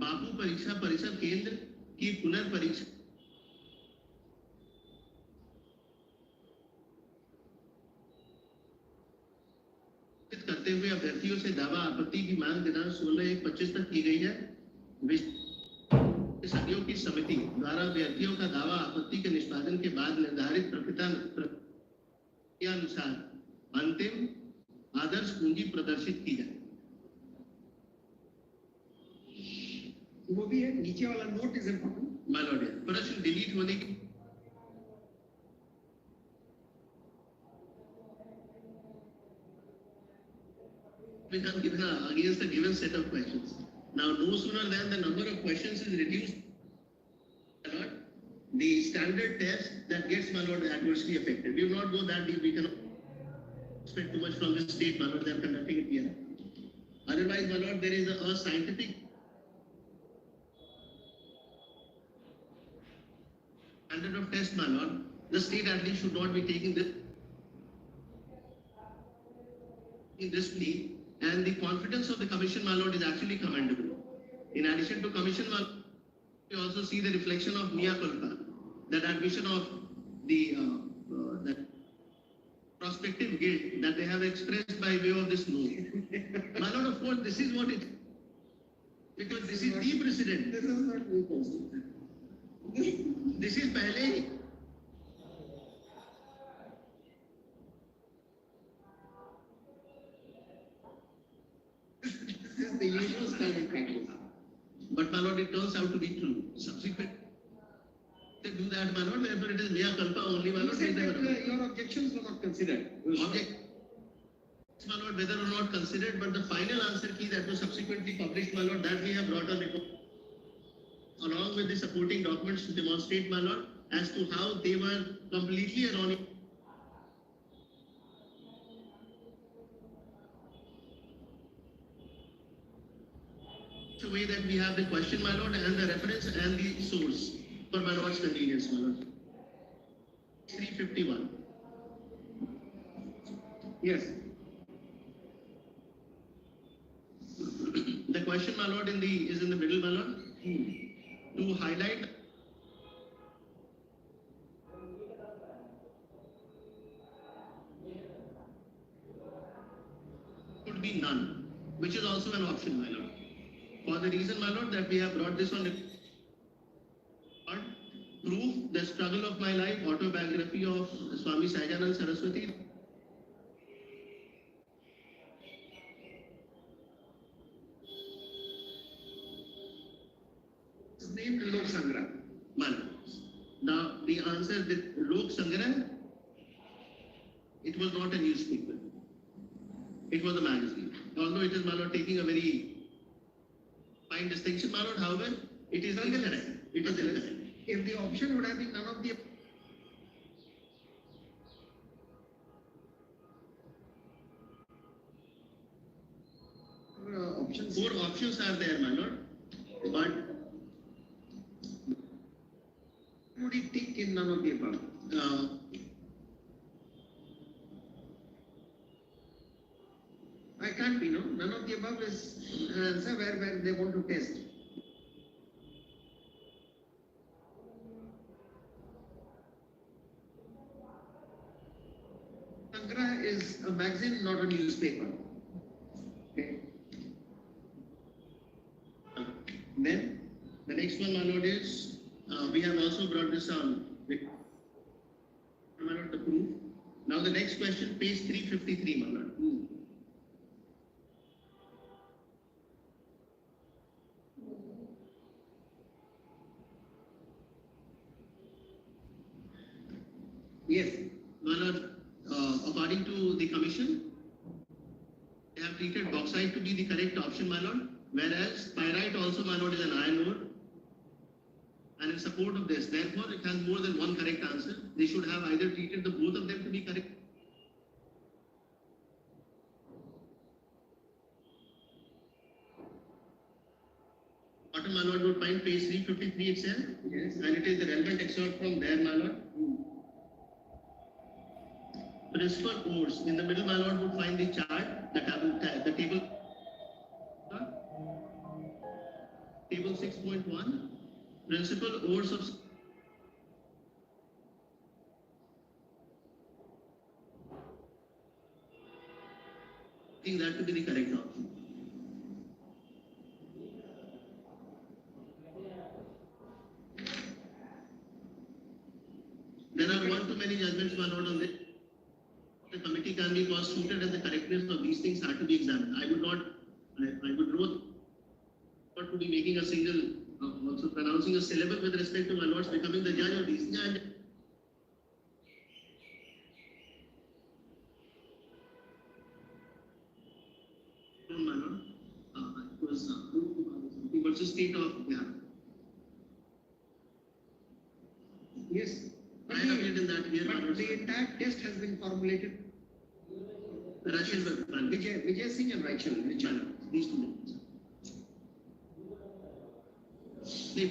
बापू परीक्षा परिषद केंद्र की पुनर्परीक्षा करते हुए अभ्यर्थियों से दावा आपत्ति की मांग दिनांक 16/1/25 तक की गई है। विशेषज्ञों की समिति द्वारा अभ्यर्थियों का दावा आपत्ति के निष्पादन के बाद निर्धारित प्रक्रिया अनुसार अंतिम आदर्श पूंजी प्रदर्शित की जाए। वो भी है, नीचे वाला note is important. My Lord, प्रश्न डिलीट होने की become given against the given set of questions. Now, no sooner than the number of questions is reduced, the standard test that gets, my lord, adversely affected. We will not go that deep. We cannot expect too much from this state, my lord. They are conducting it here. Otherwise, my lord, there is a scientific standard of test, my lord. The state at least should not be taking this in this plea And the confidence of the commission, my lord, is actually commendable. In addition to commission, my lord, we also see the reflection of mea culpa, that admission of the that prospective guilt that they have expressed by way of this note. My lord, of course, this is what it, because this is the precedent. This is not new question. This is pehle. This is the usual standard practice. But my lord, it turns out to be true. Subsequent, they do that, my lord, wherever it is mea culpa only, my You lord, said they that never. your objections were not considered. Object, my lord, whether or not considered, but the final answer key that was subsequently published, my lord, that we have brought on report, along with the supporting documents to demonstrate, my lord, as to how they were completely erroneous. The way that we have the question, my lord, and the reference and the source for my lord's convenience, my lord. 351. Yes. The question, my lord, is in the middle, my lord. To highlight could be none, which is also an option, my lord. For the reason, my lord, that we have brought this on record, proof the struggle of my life, autobiography of Swami Sahajanand Saraswati. It's named Lok Sangrah. Man. Now, the answer that Lok Sangrah, it was not a newspaper. It was a magazine. Although it is, my lord, taking a very fine distinction, my lord, however, it is incorrect. It is incorrect. If the option would have been none of the options. 4 options are there, my lord, but Would he tick in none of the above? I can't be, no? None of the above is an answer where they want to test. Sangrah is a magazine, not a newspaper. Okay. then the next one, my lord, is we have also brought this on, my lord, the proof. Now the next question, page 353, my lord. Yes. My lord, according to the commission, they have treated bauxite to be the correct option, my lord, whereas pyrite also, my lord, is an iron ore. And in support of this, therefore, it has more than one correct answer. They should have either treated the both of them to be correct. Bottom, my lord, would find page 353 itself. Yes. And it is the relevant excerpt from there, my lord. Principal ores. In the middle, my lord, would find the chart, the table. Table 6.1. Principal ores of I think that to be the correct option. There are one too many judgments, my lord, on this. The committee can be constituted and the correctness of these things are to be examined. I would not to be making a single, also pronouncing a syllable with respect to my lords becoming the judge of these. And my lord, it was what's the state of Yes. I have read in that here, my But lords. the entire test has been formulated. Russian Vijay Singh and Rachel. These two names.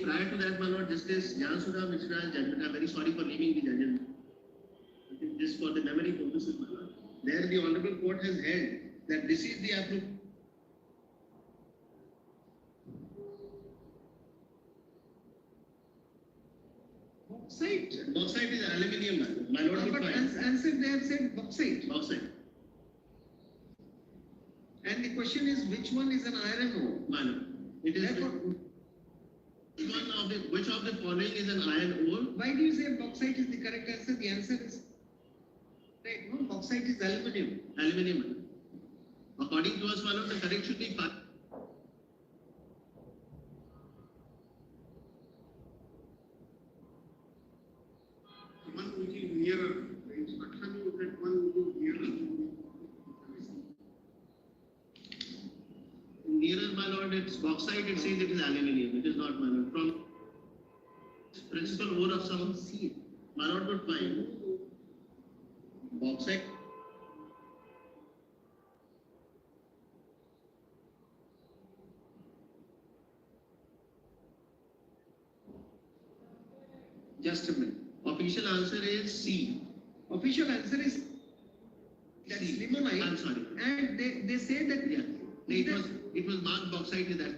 Prior to that, my lord, Justice Jan Sudha Mishra's judgment, I'm very sorry for leaving the judgment. Just for the memory purposes, my lord. There, the Honorable Court has held that this is the approved. Bauxite. Bauxite is aluminium, my lord. But answer they have said bauxite. Bauxite. And the question is, which one is an iron ore? My lord. It is Therefore, which of the following is an iron ore? why do you say bauxite is the correct answer? The answer is right. No, bauxite is aluminium. Aluminium. According to us, my lord, the correct should be 5. One which is nearer, the instruction is that one which is nearer to Nearer, my lord, it's bauxite, it says it is aluminium. It is not, my lord. From principal ore of some sea, my lord would find bauxite. Just a minute. Official answer is C. Official answer is that's C. limonite. I'm sorry. And they say that Yeah. It was marked bauxite in that.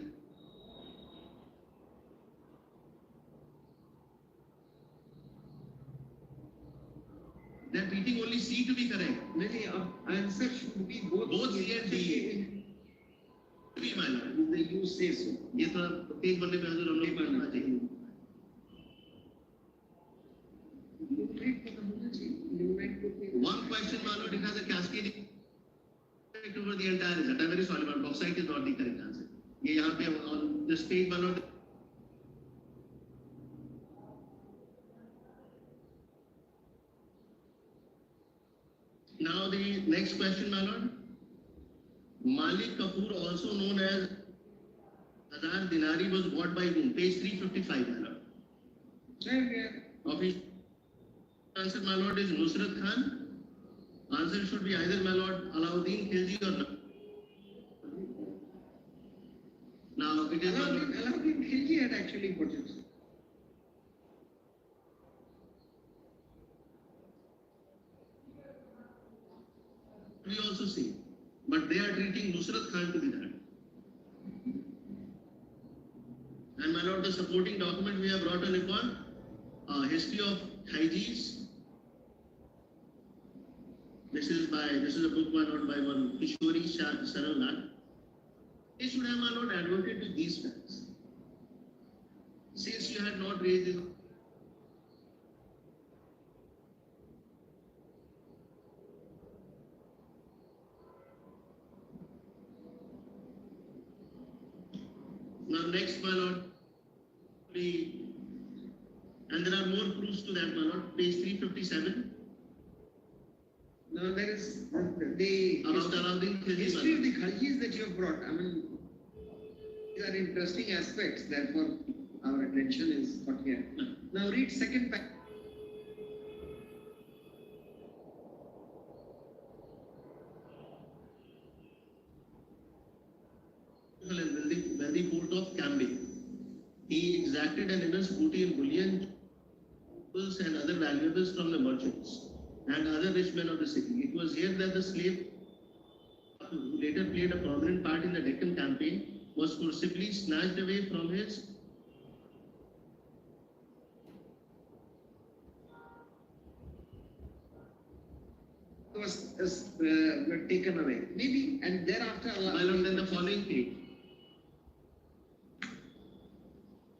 They're treating only C to be correct. Maybe answer should be both. Both C and D. B, my lord. You say so. ये थोड़ा तेज बनने पे हम लोग पढ़ना चाहिए. One question, my lord, it has a cascading effect over the entire result. I'm very sorry, but bauxite is not the correct answer. ये यहाँ पे on this page, my lord. Now the next question, my lord. Malik Kapoor, also known as Hazar Dinari, was bought by whom? Page 355, my lord. Official answer, my lord, is Nusrat Khan. Answer should be either, my lord, Alauddin Khilji or not. Now it is my lord. Alauddin Khilji had actually purchased. We also see, but they are treating Nusrat Khan to be that. And my lord, the supporting document we have brought on upon history of Hygies. This is a book, my lord, by one Kishori Saranlal. They should have, my lord, advocated to these facts. Since you had not raised it. Now next, my lord, and there are more proofs to that, my lord. Page 357. Now there is the About Alauddin Khilji, history of the Khaljis that you have brought. I mean, these are interesting aspects. Therefore, our attention is got here. Now read second paragraph. And wealthy port of Cambay. He exacted an immense booty in bullion, jewels, and other valuables from the merchants and other rich men of the city. It was here that the slave, who later played a prominent part in the Deccan campaign, was forcibly snatched away from his were taken away. Maybe, and thereafter my lord, then the following page.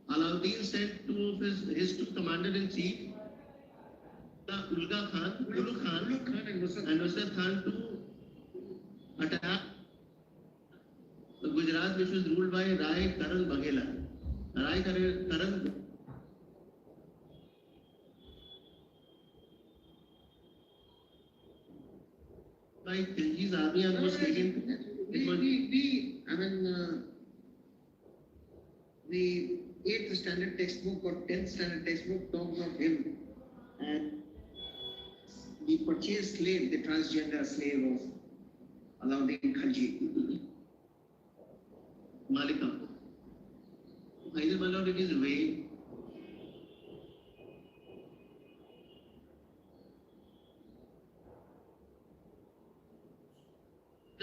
Alauddin sent two of his two commander-in-chief, Ulugh Khan and Nusrat Khan to attack Gujarat, which was ruled by Rai Karan Baghela. Rai Karan by Khilji's army and was taken. The 8th standard textbook or 10th standard textbook talks of him and the purchased slave, the transgender slave of Alauddin Khilji. Malika. Either, my lord, it is way.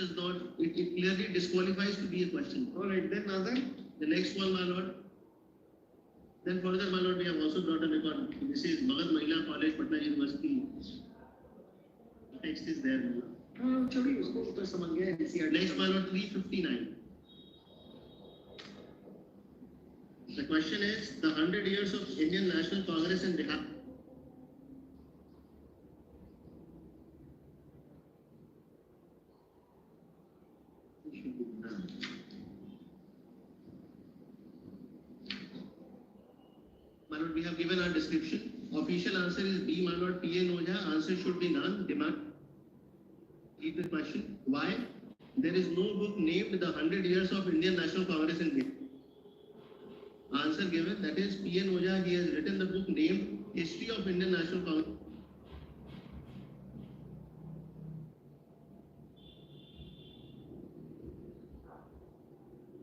does not, it clearly disqualifies to be a question. All right, then other. The next one, my lord. Then further, my lord, we have also brought a record. This is Bhagat Mahila College, Patna University. The text is there, my lord. छोड़िए उसको तो समझ गया NCERT. Next, my lord, 359. The question is the 100 years of Indian National Congress and Bihar. My lord, we have given our description. Official answer is B, my lord, P.A. Noja. Answer should be none. Demand. Read the question. Why? There is no book named the 100 years of Indian National Congress and Bihar. Answer given, that is P.A. Noja. He has written the book named History of Indian National Congress.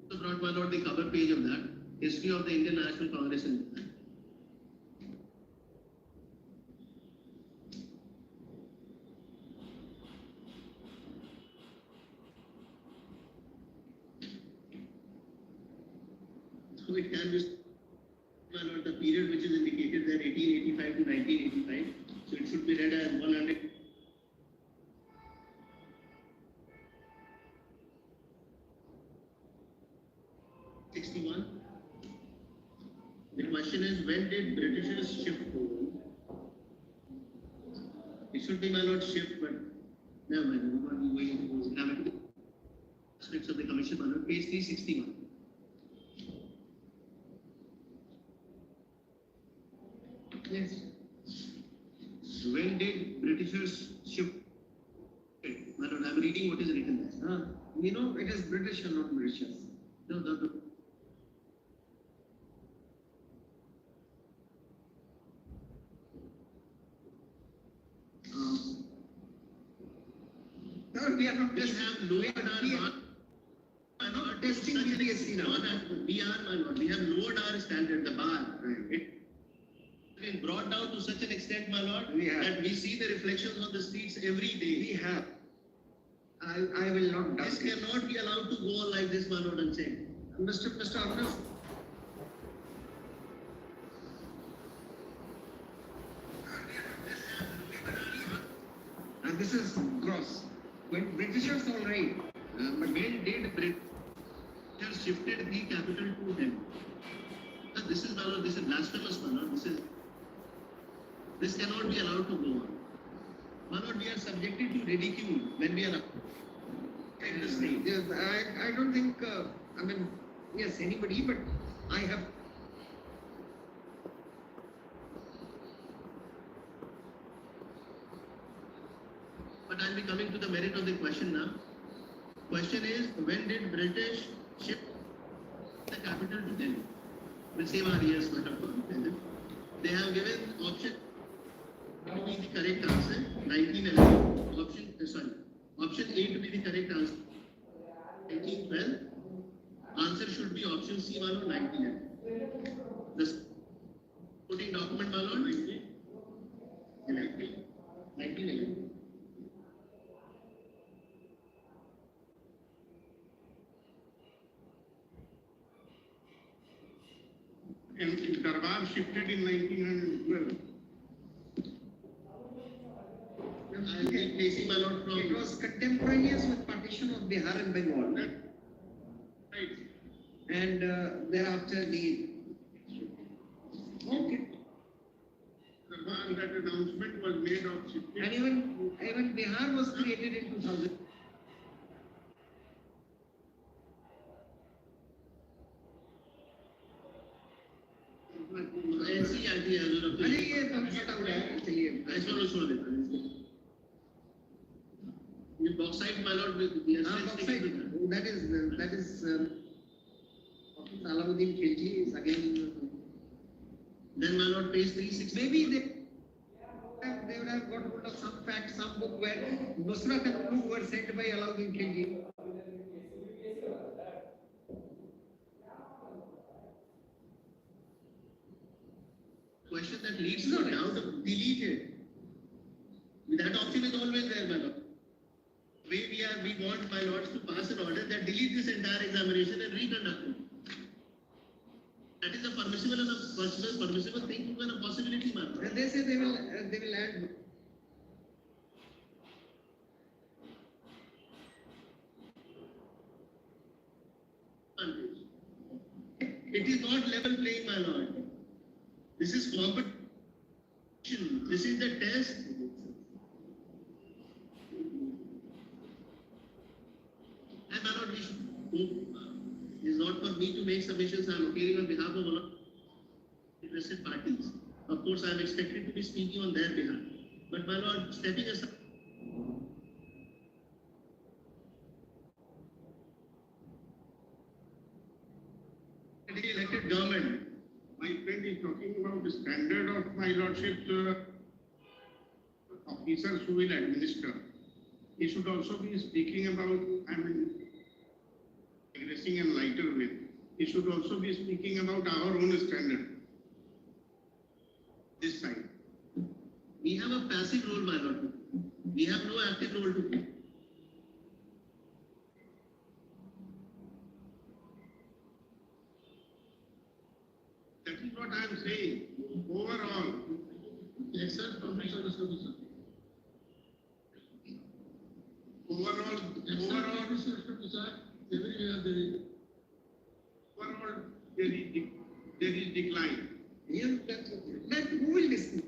So brought, my lord, the cover page of that. History of the Indian National Congress and Bihar. So it can be, my lord, the period which is indicated there, 1885 to 1985. So it should be read as 100. The question is, when did Britishers shift? It should be, my lord, shift, but never mind. We will not be going into those grammatical aspects of the commission, my lord. Page 361. Yes. When did Britishers shift? My lord, I am reading what is written there. You know, it is British and not Britishers. No, no. No, we are not We testing. have lowered our not testing BPSC now. We are, my lord, we have lowered our standard, the bar. It has been brought down to such an extent, my lord, We have. that we see the reflections on the streets every day. We have. I will not doubt This it. cannot be allowed to go on like this, my lord, unchecked. Mr. Arnav. And this is gross. When Britishers all right, But when did Britishers shifted the capital to them? This is, my lord, this is blasphemous, my lord. This cannot be allowed to go on. My lord, we are subjected to ridicule when we are in the state. Yes, I don't think, I mean, yes, anybody, but I have. But I'll be coming to the merit of the question now. Question is, when did British shift the capital to Delhi? We'll save our ears, but of course, they have given option to be the correct answer, 1911. Option A to be the correct answer, 1912. Answer should be option C, my lord, 1911. The supporting document, my lord, 1911. And Darbar shifted in 1912. I'll be placing, my lord, from It was contemporaneous with partition of Bihar and Bengal. Right. And thereafter the. Okay. Darbar, that announcement was made of shifting. And even Bihar was created in 2000. NCERT as well. अरे ये तो पता हो जाएगा चलिए ऐसा लो छोड़ देता हूँ ये bauxite, my lord, we are still sticking with that. that is Alauddin Khilji is again Then, my lord, page 360. maybe they would have got hold of some fact, some book where Nusrat and Ulugh were sent by Alauddin Khilji. Question that leads to doubt, delete it. That option is always there, my lord. Way we want my lords to pass an order that delete this entire examination and reconduct it. That is a permissible and a permissible thing to do and a possibility, man. And they say they will add. It is not level playing, my lord. This is competition. This is the test. And my lord, we should it is not for me to make submissions. I am appearing on behalf of all of interested parties. Of course, I am expected to be speaking on their behalf. But my lord, stepping aside. The elected government. My friend is talking about the standard of my lordship's officers who will administer. He should also be speaking about, aggressing and lighter with. He should also be speaking about our own standard. This side. We have a passive role, my lord. We have no active role to play. That is what I am saying. Overall. Yes, sir. Professor. Overall, there is decline. Yeah, that who will listen?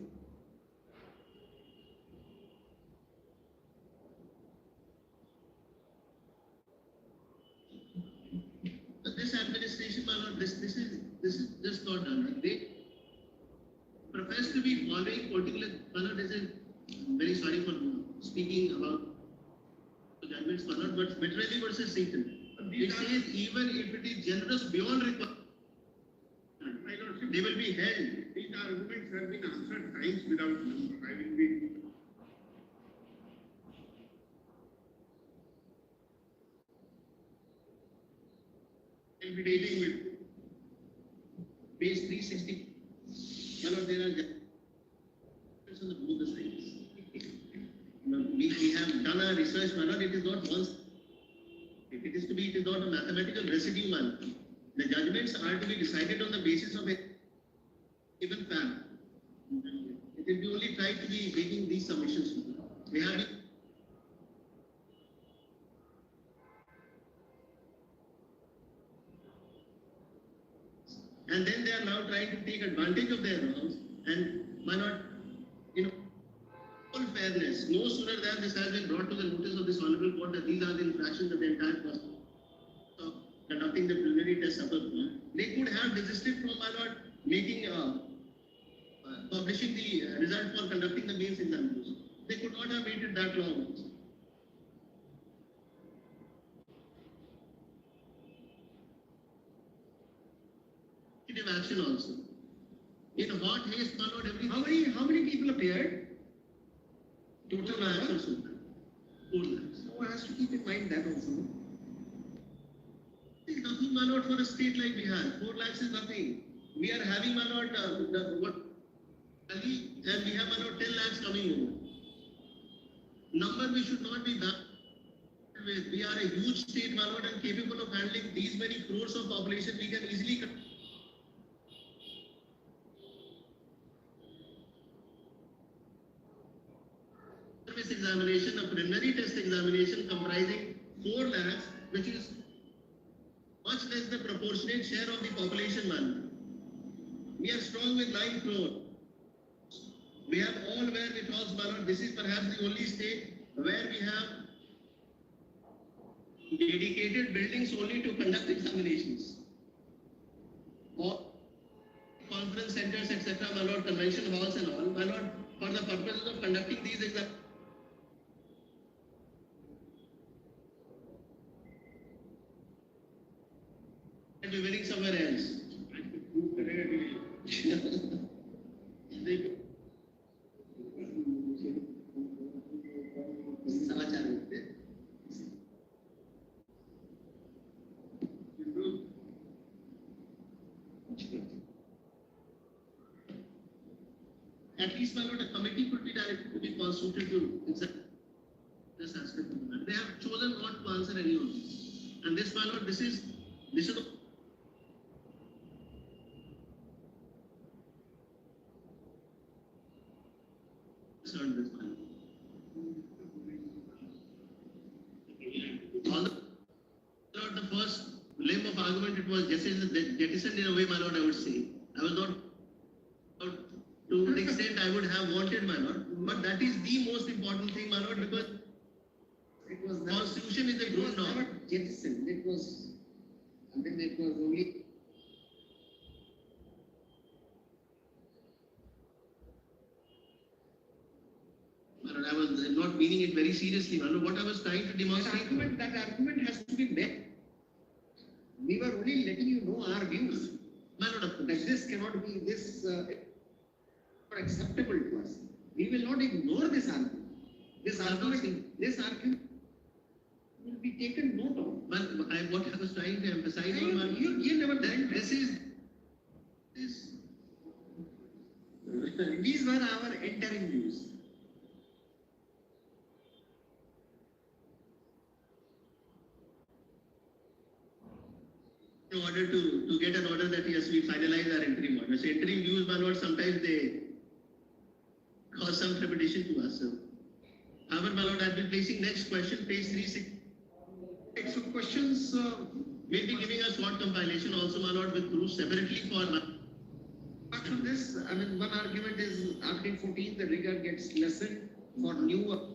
But this administration, my lord, this is just not done. They profess to be following particular. My lord, I'm very sorry for speaking about the judgments, my lord, but Metrelli versus Satan. It says even if it is generous beyond requirement, they will be held. These arguments have been answered times without number. I will be dealing with Page 360. My lord, there are judgments on the both sides. We have done our research, my lord. It is not once. If it is to be, it is not a mathematical residue, man. The judgments are to be decided on the basis of a given fact. It will be only tried to be making these submissions. They have been. And then they are now trying to take advantage of their wrongs and why not, full fairness. No sooner than this has been brought to the notice of this honorable court that these are the infractions of the entire process of conducting the preliminary test suffered from. They could have desisted from my lord making publishing the result for conducting the mains examination. They could not have waited that long. Action also. In hot haste, my lord, How many people appeared? Total lakhs or so. 4 lakhs. So one has to keep in mind that also. It's nothing, my lord, for a state like Bihar. 4 lakhs is nothing. We are having, my lord, and we have, my lord, 10 lakhs coming over. Number we should not be bad with. We are a huge state, my lord, and capable of handling these many crores of population. We can easily. Service examination, a preliminary test examination comprising 4 lakhs, which is much less the proportionate share of the population, man. We are strong with 9 crore. We have all wherewithals, my lord. This is perhaps the only state where we have dedicated buildings only to conduct examinations. Or conference centers, etc., my lord, convention halls and all, my lord, for the purposes of conducting these examinations. Be winning somewhere else. At least, my lord, a committee could be directed to be constituted to examine this aspect of the matter. They have chosen not to And this, my lord, this is the concern this, my lord. Although the first limb of argument, it was jettisoned in a way, my lord, I would say. I was not, to the extent I would have wanted, my lord. But that is the most important thing, my lord, because It was never, Constitution is the it was good norm. never jettisoned. It was, I mean, it was only. My lord, I was not meaning it very seriously, my lord. What I was trying to That demonstrate. argument has to be met. We were only letting you know our views. My lord, of That course. this cannot be not acceptable to us. We will not ignore this argument. This argument will be taken note of. What I was trying to emphasize You- on, my lord, you never that meant this is These were our entering views. in order to get an order that yes, we finalize our interim order. So interim views, my lord, sometimes they cause some trepidation to us. So, however, my lord, I'll be placing next question, page 36. So questions, We'll be giving a short compilation also, my lord, with proofs separately for apart from this, I mean, one argument is Article 14, the rigor gets lessened for new.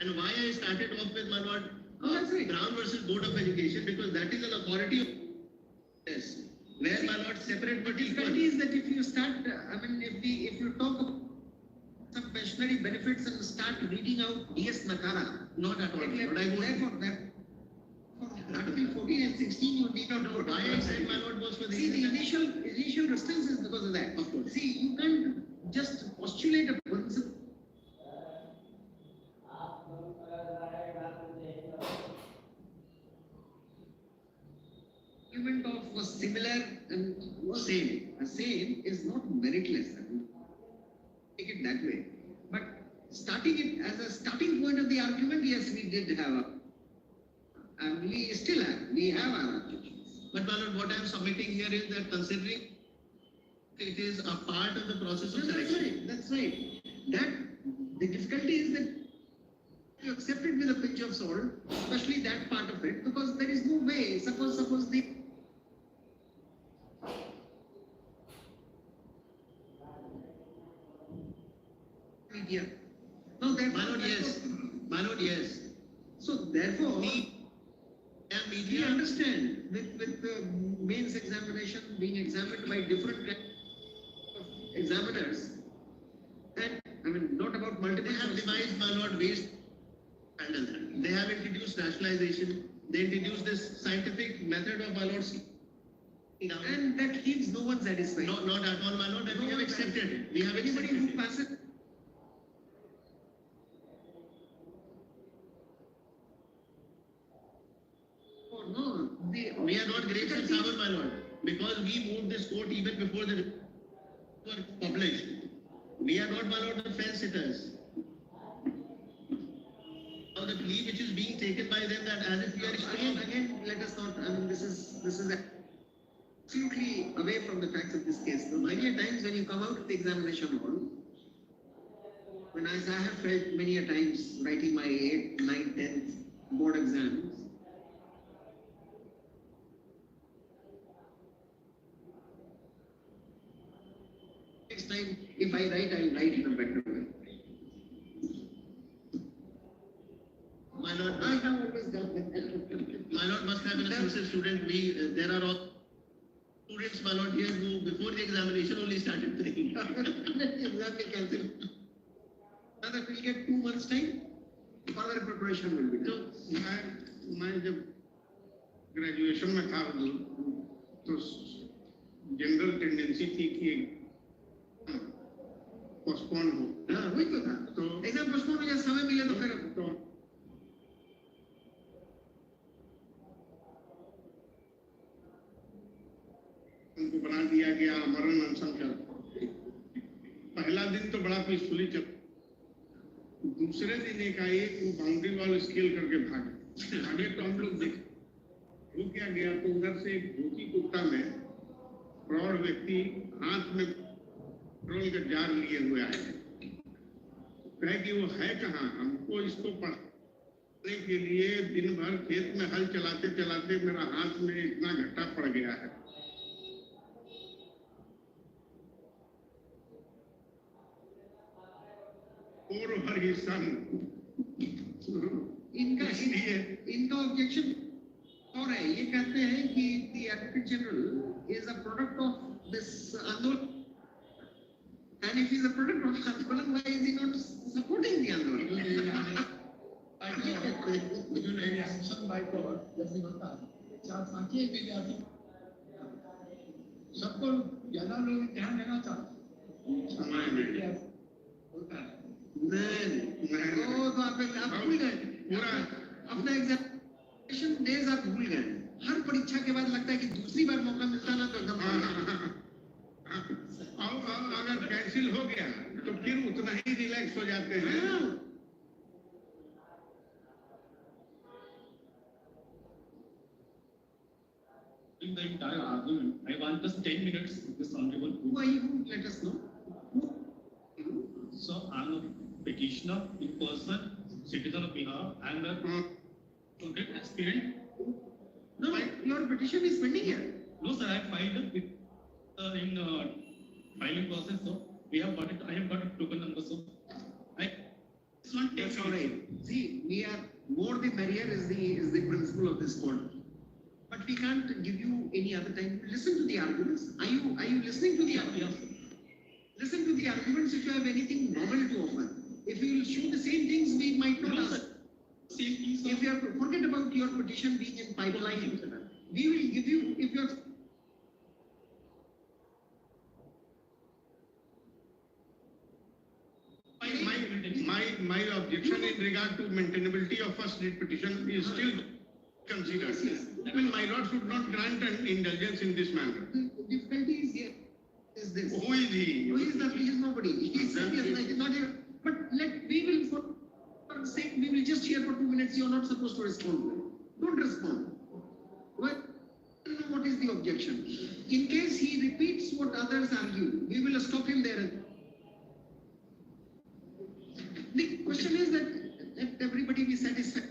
and why I started off with, my lord, That's right. Brown versus Board of Education, because that is an authority of yes, where, my lord, separate but equal. Difficulty is that if you start, if you talk about some pensionary benefits and start reading out DS Nakara, Not at all, my lord. I won't. therefore, for Article 14 and 16, you need not know. Why I said, my lord, was for the See, the initial resistance is because of that. Of course. See, you can't just postulate a principle. Argument of a similar and same. A same is not meritless. I mean, take it that way. But starting it as a starting point of the argument, yes, we did have and we still have. We have our objections. But, my lord, what I am submitting here is that considering it is a part of the process of That's selection. right. That's right. That the difficulty is that you accept it with a pinch of salt, especially that part of it, because there is no way. Suppose the media. No, therefore, My lord, yes. My lord, yes. So therefore, And we media, understand with the mains examination being examined by different kinds of examiners, and I mean not about multiple. they have devised, my lord, ways to handle that. They have introduced rationalization. They introduced this scientific method of, my lord, and that leaves no one satisfied. not at all, my lord, and we have accepted it. We have Anybody accepted who it. passes. Oh no, We are not grapes and sour, my lord, because we moved this court even before the were published. We are not, my lord, the fence sitters. Now the plea which is being taken by them that as if we are strong. Again, let us not. I mean, this is absolutely away from the facts of this case. So many a times when you come out of the examination hall, when as I have felt many a times writing my 8th, 9th, 10th board exams. Next time, if I write, I will write in a better way. My lord, I have always done that. my lord must have been a sincere student. There are all students, my lord, here who before the examination only started playing. Exam will cancel. Now that we'll get 2 months time, further preparation will be done. तो मैं जब graduation में था तो general tendency थी कि postpone हो हाँ, वही तो था। तो एग्जाम पोस्टपोन हो जाए, समय मिले तो फिर तो उनको बना दिया गया मरण अनशन का पहला दिन तो बड़ा पीसफुली चल दूसरे दिन एकाएक वो बाउंड्री वॉल स्केल करके भागे तो हम लोग देख वो क्या गया तो उधर से एक धोती कुत्ता में प्रौढ़ व्यक्ति हाथ में पेट्रोल का जार लिए हुए आए कहे कि वो है कहाँ हमको इसको पढ़ने के लिए दिन भर खेत में हल चलाते चलाते मेरा हाथ में इतना घट्टा पड़ गया है और हर हिस्सा इनका ऑब्जेक्शन और है ये कहते हैं कि the advocate general is a product of this andolan and if is a product of andolan why is he not supporting the andolan जो रिएक्शन बाय पावर जैसे होता है चार सांचे विद्यार्थी सबको ज्यादा लोग ध्यान देना चाहते होता है नहीं वो तो आप भूल गए पूरा अपना एग्जामिनेशन डेज आप भूल गए हर परीक्षा के बाद लगता है कि दूसरी बार मौका मिलता ना तो एकदम अगर कैंसिल हो गया तो फिर उतना ही रिलैक्स हो जाते हैं In the entire argument, I want just 10 minutes of this honorable. who are you let us know So I am a petitioner in person, citizen of Bihar, and a student aspirant. no your petition is pending here No, sir, I filed it with in filing process. So we have got it. I have got a token number. So this one takes that's all right see we are more the merrier is the principle of this court but we can't give you any other time listen to the arguments are you listening to the arguments listen to the arguments if you have anything novel to offer if you will show the same things we might not No, ask sir. Same thing, sir. if you have to forget about your petition being in pipeline we will give you if you're my objection in regard to maintainability of first read petition is still considered. Yes. I mean, my lord should not grant an indulgence in this manner. the difficulty is here is this Who is he? He is nobody. He is not even. But we will, for sake, we will just hear for 2 minutes. You are not supposed to respond. Don't respond. Well, what is the objection? In case he repeats what others argue, we will stop him there. The question is that everybody be satisfied.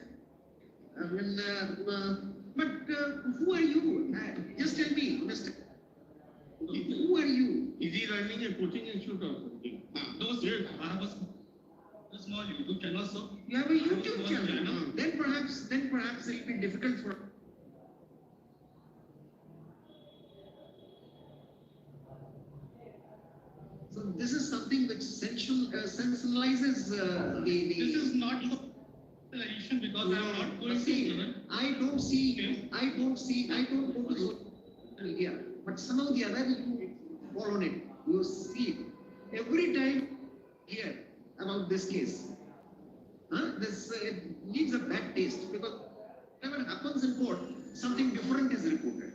But who are you? Just tell me, Mr. Who are you? Is he running a coaching institute or something? No, sir. I have a small YouTube channel, sir. You have a YouTube channel. Then perhaps it will be difficult for. So this is something which sensationalizes the. This is not explanation because I am not going to learn. I don't go to social media, but somehow the other you fall on it. You see it. Every time here about this case. This it leaves a bad taste because whatever happens in court, something different is reported.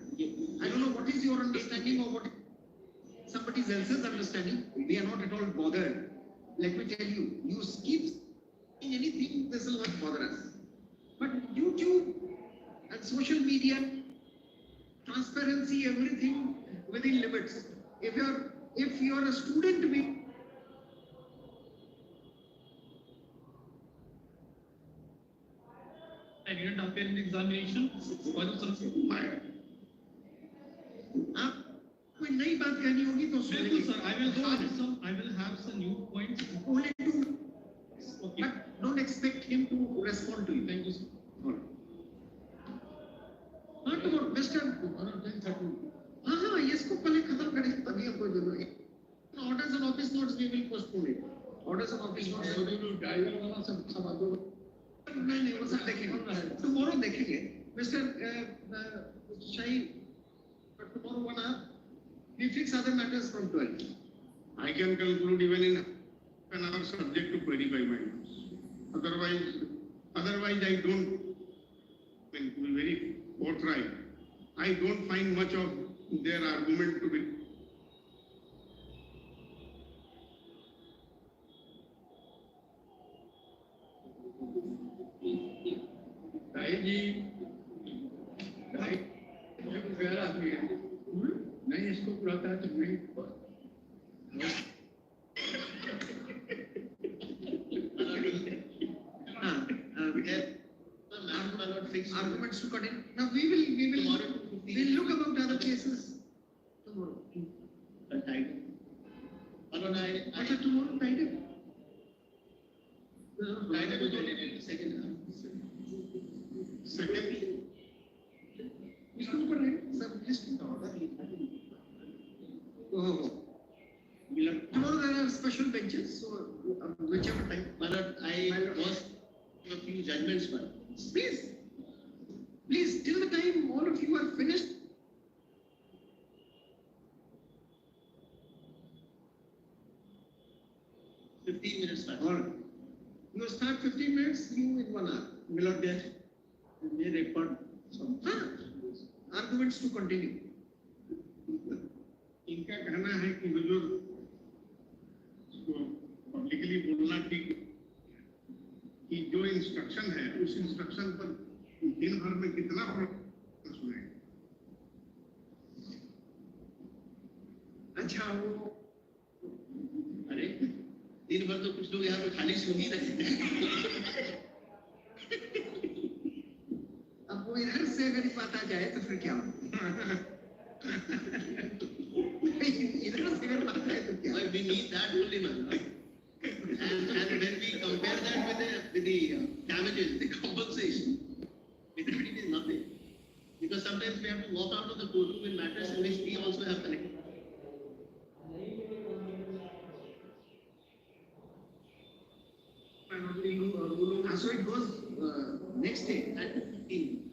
I don't know what is your understanding or what somebody else's understanding. We are not at all bothered. Let me tell you, you keep saying anything, this will not bother us. But YouTube and social media, transparency, everything within limits. If you're a student, I didn't appear in the examination. Because of some कोई नई बात कहनी होगी तो बिल्कुल sir, I will have some new points. only to Okay. but don't expect him to respond to you. Thank you, sir. हाँ तो Mr. हाँ इसको पहले खत्म करें तभी हमको जरूरत है. Orders and office notes we will postpone it. Orders and office notes. Driver वाला सब आदमी नहीं वो सब देखेंगे. Tomorrow देखेंगे. Mr. Shahi, but tomorrow 1 hour we fix other matters from 12. I can conclude even in an hour subject to query by my notes. Otherwise I don't, to be very forthright, I don't find much of their argument to be. जी गैर आदमी है नहीं इसको बुलाता है तो नहीं Arguments to cut in. Now we'll look about other cases tomorrow. Acha, tomorrow Friday. Friday was only the second half. Second, इसको ऊपर नहीं सब लिस्ट में होगा tomorrow there are special benches so whichever time My lord, I was a few judgments, but please till the time all of you are finished 15 minutes back. or you start 15 minutes you in 1 hour will not there may record some arguments to continue इनका कहना है कि हुजूर publicly बोलना ठीक कि जो instruction है उस इंस्ट्रक्शन पर दिन भर में कितना सुने अच्छा वो अरे दिन भर तो कुछ लोग यहाँ पे खाली सुन ही रहे हैं अब वो इधर से अगर बात आ जाए तो फिर क्या इधर से अगर बात आए तो क्या But we need that only, man. And when we compare that with the damages, the compensation, it really is nothing. Because sometimes we have to walk out of the courtroom in matters in which we also have connected. so it goes next day at 15